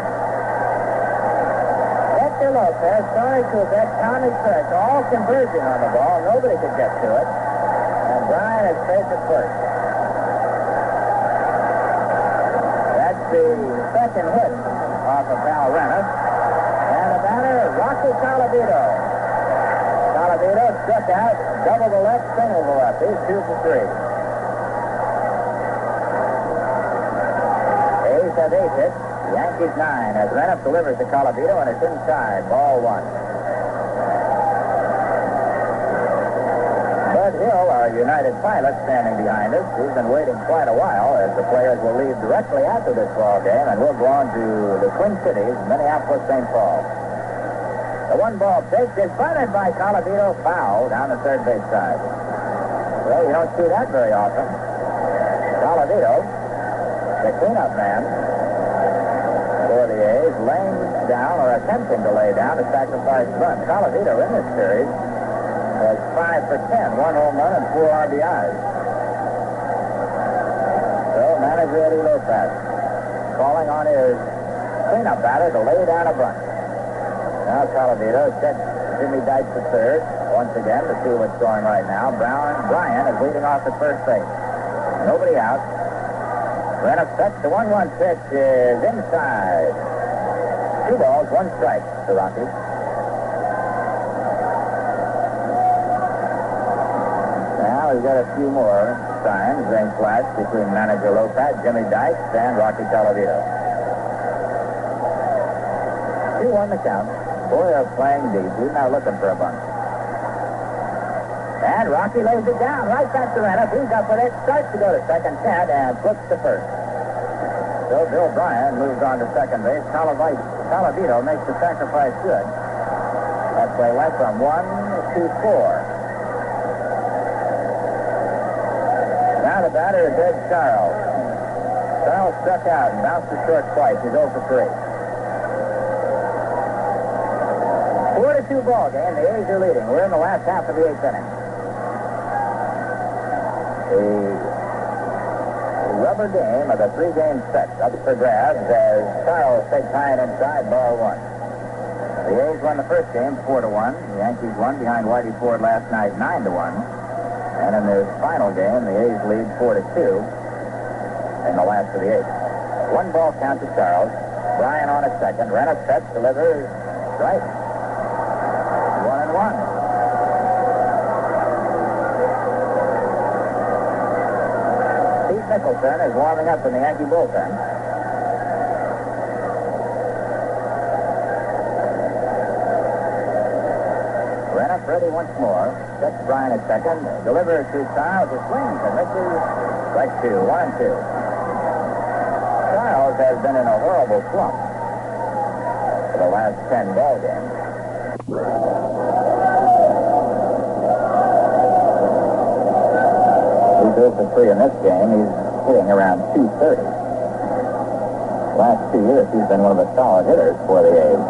Hector Lopez, Tony Kubek, Tommy Tress, all converging on the ball. Nobody could get to it. And Bryan is safe at first. That's the second hit off of Val Rennis. And the batter, Rocky Colavito. Colavito struck out, double the left, single the left. He's 2 for 3. A's have 8 hits. The Yankees 9 as Renniff delivers to Colavito, and it's inside. Ball 1. Bud Hill, our United pilot, standing behind us. He's been waiting quite a while as the players will leave directly after this ball game, and we'll go on to the Twin Cities, Minneapolis, St. Paul. The 1-ball pitch is bunted by Colavito, foul down the third base side. Well, you don't see that very often. Colavito The cleanup man for the A's laying down or attempting to lay down a sacrifice bunt. Colavito in this series has 5 for 10, 1 home run and 4 RBIs. So manager Eddie Lopez calling on his cleanup batter to lay down a bunt. Now Colavito sets Jimmy Dykes at third once again to see what's going right now. Bryan is leading off at first base. Nobody out. Renniff sets the 1-1 pitch is inside. 2 balls, 1 strike to Rocky. Now we've got a few more signs being flashed between manager Lopez, Jimmy Dykes, and Rocky Colavito. 2-1 the count. Boy, are playing deep. He's now looking for a bunt. And Rocky lays it down right back to Renniff. He's up with it, starts to go to second, Ted, and flips to first. So Bill Bryan moves on to second base. Colavito makes the sacrifice good. That play went from 1 to 4. Now the batter is Ed Charles. Charles struck out and bounced to short twice. He's 0 for 3. 4-2 ball game. The A's are leading. We're in the last half of the 8th inning. The rubber game of the 3-game set up for grabs as Charles takes high and inside, ball 1. The A's won the first game 4-1. The Yankees won behind Whitey Ford last night 9-1. And in their final game, the A's lead 4-2 in the last of the 8th. 1 ball count to Charles. Bryan on at second. Renniff sets, delivers right. 1-1. Nicholson is warming up in the Yankee bullpen. Renniff ready once more. Sets Bryan at second. Delivers to Charles. It swings and misses. Strike 2. 1-2. Charles has been in a horrible slump for the last 10 ball games. He's 0 for 3 in this game. He's hitting around 230. Last 2 years, he's been one of the solid hitters for the A's.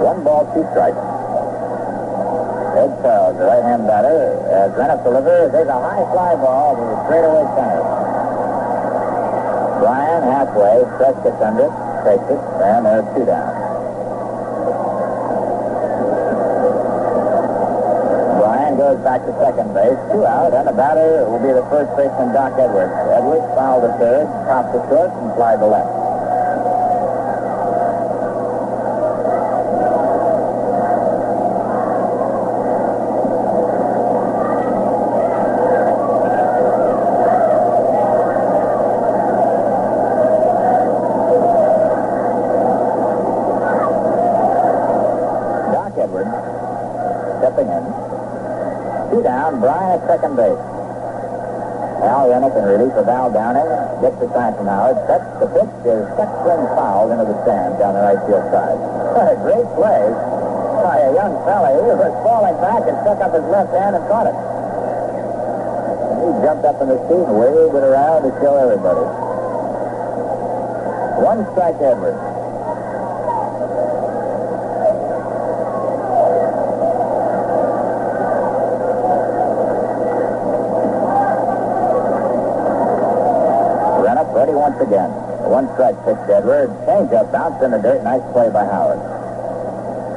One ball, 2 strikes. Ed Charles, the right-hand batter, as Renniff delivers. There's a high fly ball to the straightaway center. Bryan halfway, Stress gets under it, takes it, and there's 2 down. Goes back to second base, 2 out, and the batter will be the first baseman, Doc Edwards. Edwards fouled to third, popped to short, and fly to left. Doc Edwards stepping in. 2 down, Bryan at second base. Al Renniff in relief of Val Downing. Gets the sign from Howard. Sets the pitch. Is set swing fouled into the stand down the right field side. What a great play by a young fella. He was falling back and stuck up his left hand and caught it. He jumped up in his seat and waved it around to show everybody. 1 strike Edwards. Once again, 1 strike pitch to Edwards. Change-up bounced in the dirt. Nice play by Howard.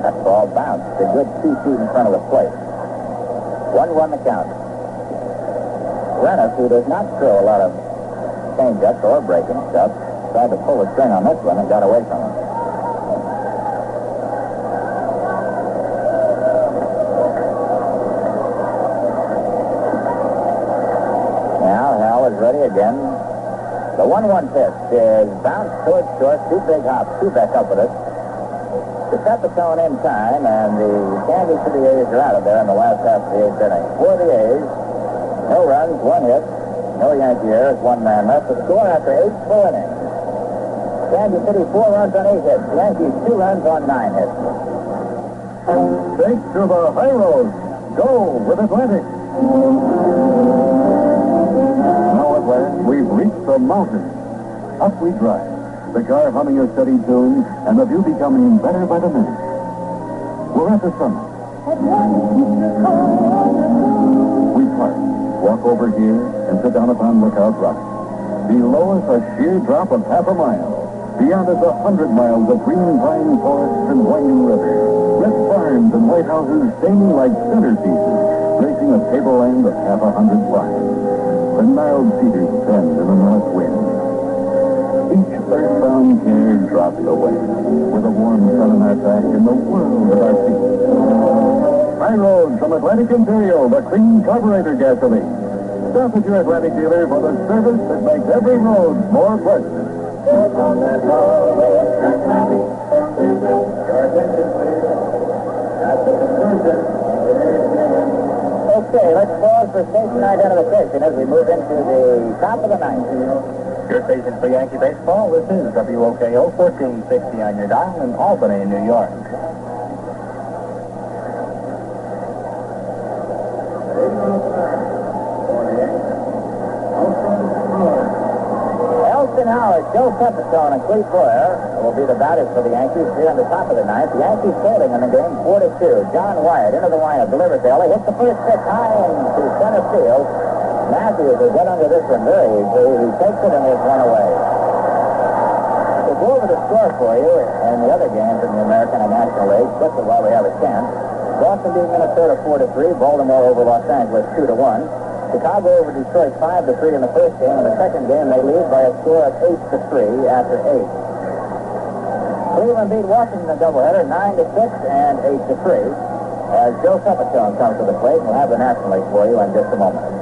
That ball bounced a good 2 feet in front of the plate. 1-1 the count. Renniff, who does not throw a lot of change-ups or breaking stuff, tried to pull the string on this one and got away from him. Now Hal is ready again. The 1-1 pitch is bounced towards short, 2 big hops, 2 back up with it. To set the tone in time, and the Kansas City A's are out of there in the last half of the 8th inning. For the A's, no runs, 1 hit, no Yankee errors, 1 man left. The score after 8 full innings. Kansas City 4 runs on 8 hits. The Yankees 2 runs on 9 hits. Take to the high road. Go with Atlantic. Now at last, we've reached the mountain. Up we drive, the car humming a steady tune, and the view becoming better by the minute. We're at the summit. We park, walk over here, and sit down upon Lookout Rock. Below us, a sheer drop of half a mile. Beyond us, 100 miles of green pine forests and winding rivers. Red farms and white houses staining like centerpieces, gracing a tableland of half a hundred miles. The gnarled cedars bend in the north wind. Each earthbound care drops away, with a warm sun on our back and the world at our feet. High Road from Atlantic Imperial, the clean carburetor gasoline. Stop at your Atlantic dealer for the service that makes every road more pleasant. Okay, let's pause for station identification as we move into the top of the ninth. Your station for Yankee baseball, this is WOKO 1460 on your dial in Albany, New York. Elston Howard, Joe Pepitone, and Cleve Boyer will be the batters for the Yankees here on the top of the ninth. The Yankees trailing in the game 4-2. John Wyatt into the windup, delivers to Ellie, hits the first pitch high into center field. Matthews will get under this one very easily. He takes it and there's one away. To go over the score for you in the other games in the American and National League, quickly while we have a chance. Boston beat Minnesota 4-3. Baltimore over Los Angeles 2-1. Chicago over Detroit 5-3 in the first game. In the second game, they lead by a score of 8-3 after 8. Cleveland beat Washington in a doubleheader 9-6 and 8-3. As Joe Pepitone comes to the plate, we'll have the National League for you in just a moment.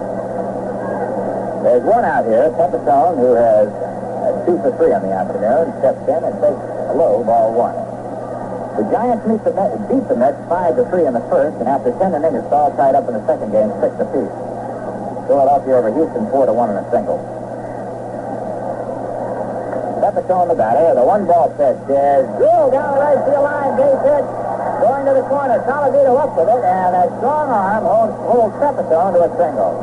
There's one out here, Pepitone, who has 2 for 3 on the afternoon, steps in and takes a low, ball 1. The Giants beat the Mets 5-3 in the first, and after 10 innings, it's all tied up in the second game, 6 apiece. Philadelphia over Houston 4-1 in a single. Pepitone, the batter, the one-ball pitch is drilled down the right field line, base hit, going to the corner. Talavito up with it, and a strong arm holds Pepitone to a single.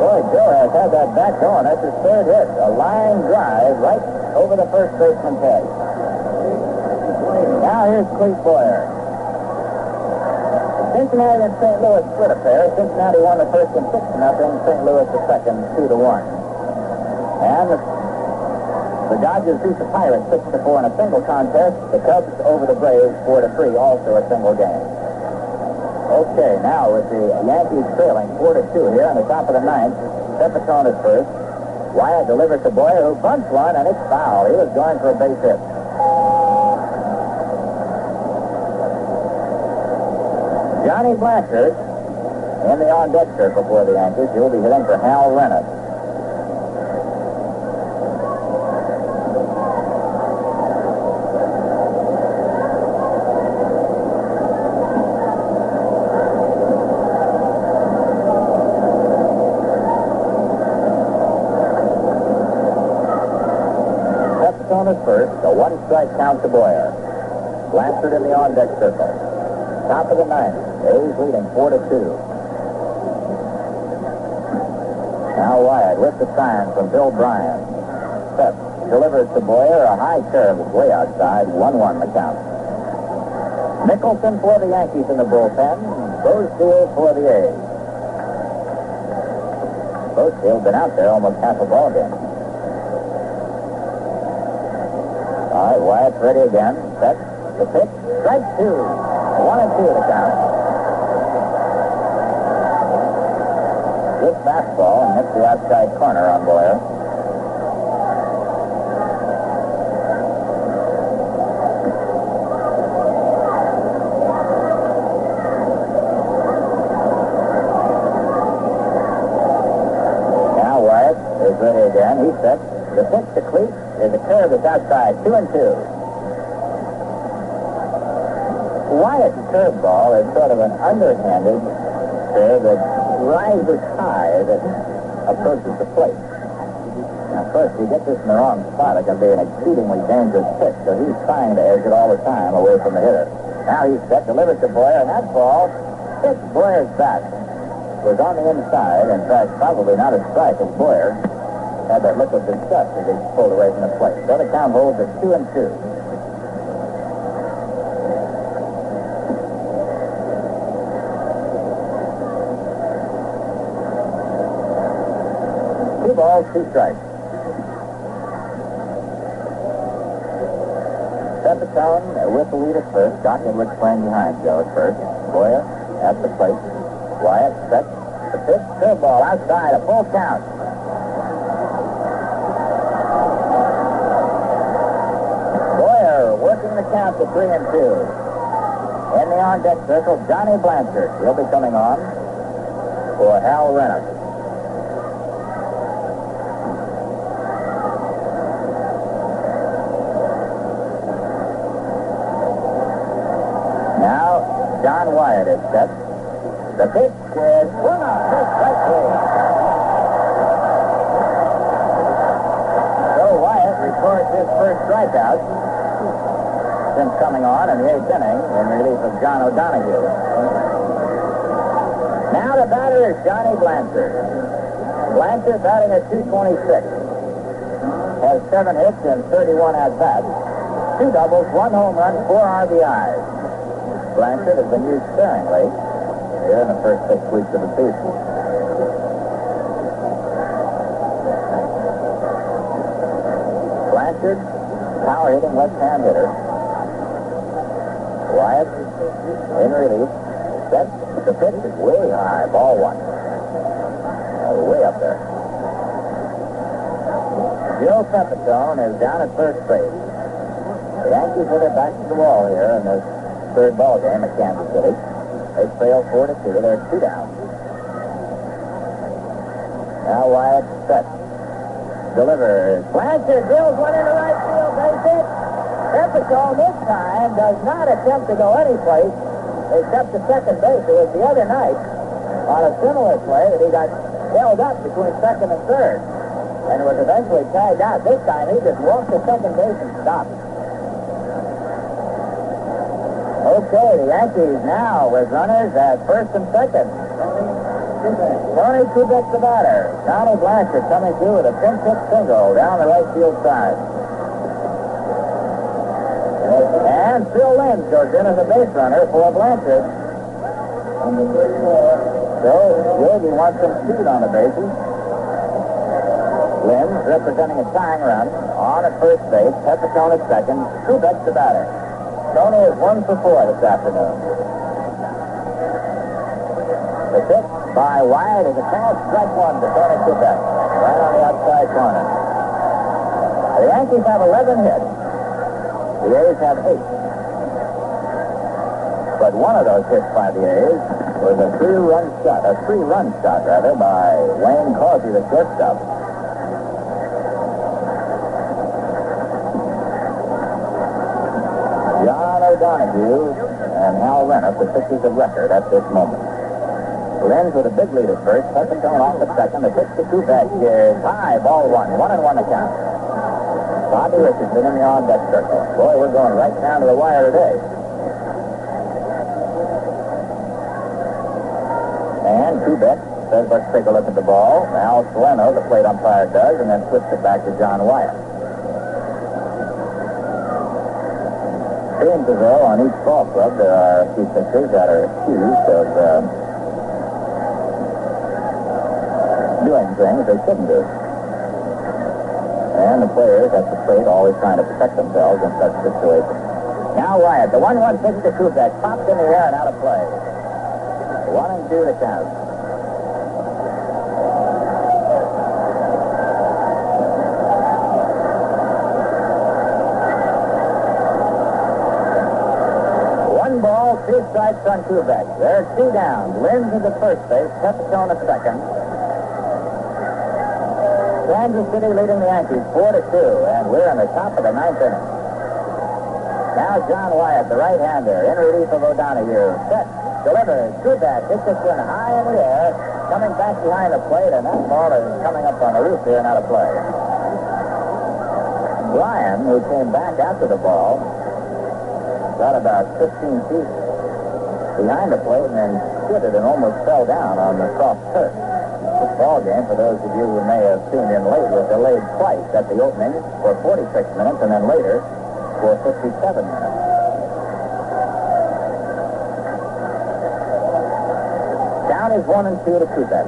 Boy, Joe has had that bat going. That's his third hit. A line drive right over the first baseman's head. Now here's Cleve Boyer. Cincinnati and St. Louis split a pair. Cincinnati won the first one 6-0. St. Louis the second 2-1. And the Dodgers beat the Pirates 6-4 in a single contest. The Cubs over the Braves 4-3, also a single game. Okay, now with the Yankees trailing 4-2 here on the top of the ninth. Pepitone is first. Wyatt delivers to Boyer, who bunts one, and it's foul. He was going for a base hit. Johnny Blanchard in the on-deck circle for the Yankees. He'll be hitting for Hal Rennet. Pepitone is first. A one-strike count to Boyer. Blanchard in the on-deck circle. Top of the ninth. A's leading 4-2. Now Wyatt with the sign from Bill Bryan. Pep delivers to Boyer. A high curve is way outside. 1-1 the count. Nicholson for the Yankees in the bullpen. Bozefield for the A's. Bozefield been out there almost half a ball game. All right, Wyatt's ready again. Set the pitch. Strike 2. 1-2 the count. Good fastball and hits the outside corner on Boyer. Now Wyatt is ready again. He's set. The pitch to Cleat is a curve that's outside. 2-2. Wyatt's curveball is sort of an underhanded curve that rises high as it approaches the plate. Now, of course, if you get this in the wrong spot, it can be an exceedingly dangerous pitch, so he's trying to edge it all the time away from the hitter. Now he's set, delivers to Boyer, and that ball hits Boyer's bat. was on the inside. In fact, probably not a strike as Boyer had that look of disgust as he pulled away from the plate. So the count holds at 2-2. Two balls, two strikes. Pepitone with the lead at first. Doc Edwards playing behind Joe at first. Boyer at the plate. Wyatt sets the pitch. Curveball outside. A full count. Boyer working the count to 3-2. In the on-deck circle, Johnny Blanchard. He'll be coming on for Hal Renner. John Wyatt is set. The pitch is swung on. Strike three. So Wyatt records his first strikeout since coming on in the 8th inning in relief of John O'Donoghue. Now the batter is Johnny Blanchard. Blanchard batting at .226. Has 7 hits and 31 at-bats. 2 doubles, 1 home run, 4 RBIs. Blanchard has been used sparingly here in the first 6 weeks of the season. Blanchard, power-hitting left-hand hitter. Wyatt in relief. Set. The pitch is way high. Ball 1. Way up there. Joe Pepitone is down at first base. The Yankees with their backs to the wall here in this third ball game at Kansas City. They trail 4-2. They're 2 down. Now Wyatt set. Delivers. Blanchard drills one into right field. Base hit. Pepitone this time does not attempt to go anyplace except to second base. It was the other night on a similar play that he got held up between second and third and was eventually tagged out. This time he just walked to second base and stopped. Okay, the Yankees now with runners at first and second. Tony Kubek's the batter. Johnny Blanchard coming through with a pinch hit single down the right field side. And Phil Lynn goes in as a base runner for Blanchard. So Yogi wants some speed on the bases. Lynn representing a tying run on at first base. Pepitone at second. Kubek's the batter. Tony is 1 for 4 this afternoon. The pitch by Wyatt is a called strike 1 to Tony Kubek, right on the outside corner. The Yankees have 11 hits. The A's have 8. But one of those hits by the A's was a three-run shot by Wayne Causey, the shortstop. John O'Donoghue and Hal Renner, the pitchers of record at this moment. Lynn's with a big lead at first. Pepitone off the second. The pitch to Kubek is high. Ball 1. 1-1 the count. Bobby Richardson in the on-deck circle. Boy, we're going right down to the wire today. And Kubek says, let's take a look at the ball. Al Soleno, the plate umpire, does, and then flips it back to John Wyatt. Seems as though on each ball club there are a few pitchers that are accused of doing things they shouldn't do. And the players at the plate always trying to protect themselves in such situations. Now Wyatt, the 1-1 pitch to Kubek, popped in the air and out of play. 1-2 the count. Two strikes on Kubek. There are 2 down. Lynn's into first base. Pepitone at second. Kansas City leading the Yankees 4-2, and we're in the top of the 9th inning. Now John Wyatt, the right-hander, in relief of O'Donoghue. Set. Delivers. Kubek hits this one high in the air, coming back behind the plate, and that ball is coming up on the roof here and out of play. Bryan, who came back after the ball, got about 15 feet behind the plate and then skidded and almost fell down on the soft turf. This ball game, for those of you who may have tuned in late, was delayed twice at the opening for 46 minutes and then later for 57 minutes. Count is 1-2 to Kubek.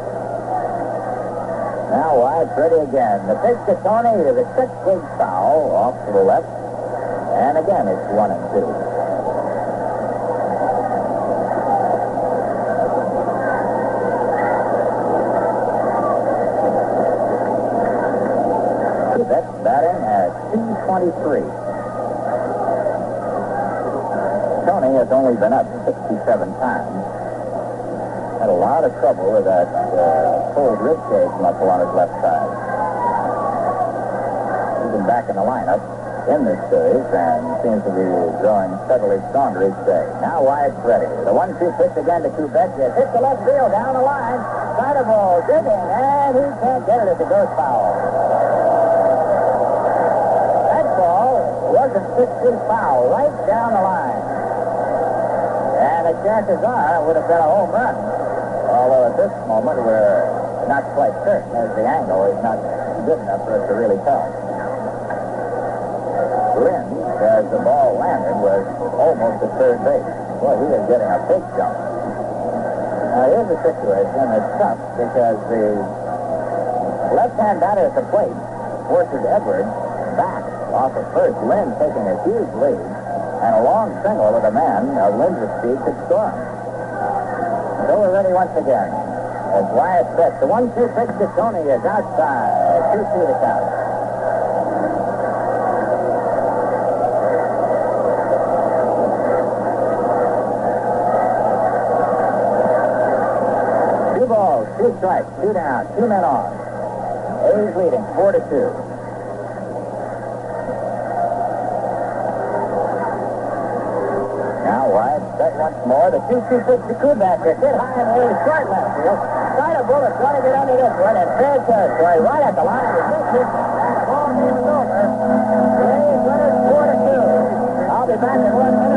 Now wide, Freddie again. The pitch to Tony is a quick big foul off to the left. And again, it's 1-2. Kubek batting at 223. Tony has only been up 67 times. Had a lot of trouble with that pulled rib cage muscle on his left side. He's been back in the lineup in this series and seems to be growing steadily stronger each day. Now Wyatt Freddie. The 1-2 pitch again to Kubek. It hits the left field down the line. Side of ball, digging, and he can't get it as it goes foul. That ball wasn't 6 feet foul, right down the line. And the chances are it would have been a home run. Although at this moment we're not quite certain, as the angle is not good enough for us to really tell. Lynn, as the ball landed, was almost at third base. Boy, he is getting a big jump. Now here's a situation that's tough because the left-hand batter at the plate forces Edwards back off of first. Lynn taking a huge lead, and a long single with a man of Lynn's speed could score him. So we're ready once again. As Wyatt sets the 1-2 pitch to Tony is outside. 2-2 to count. Two balls, 2 strikes, 2 down, 2 men on. A's leading 4-2. Set once more. The 2-2 pitch to Kubek. It's hit high in the air, short left field. Side of Bullock trying to get under this one, and fair territory right at the line. The ball game is over. The A's win it 4-2. I'll be back in 1 minute.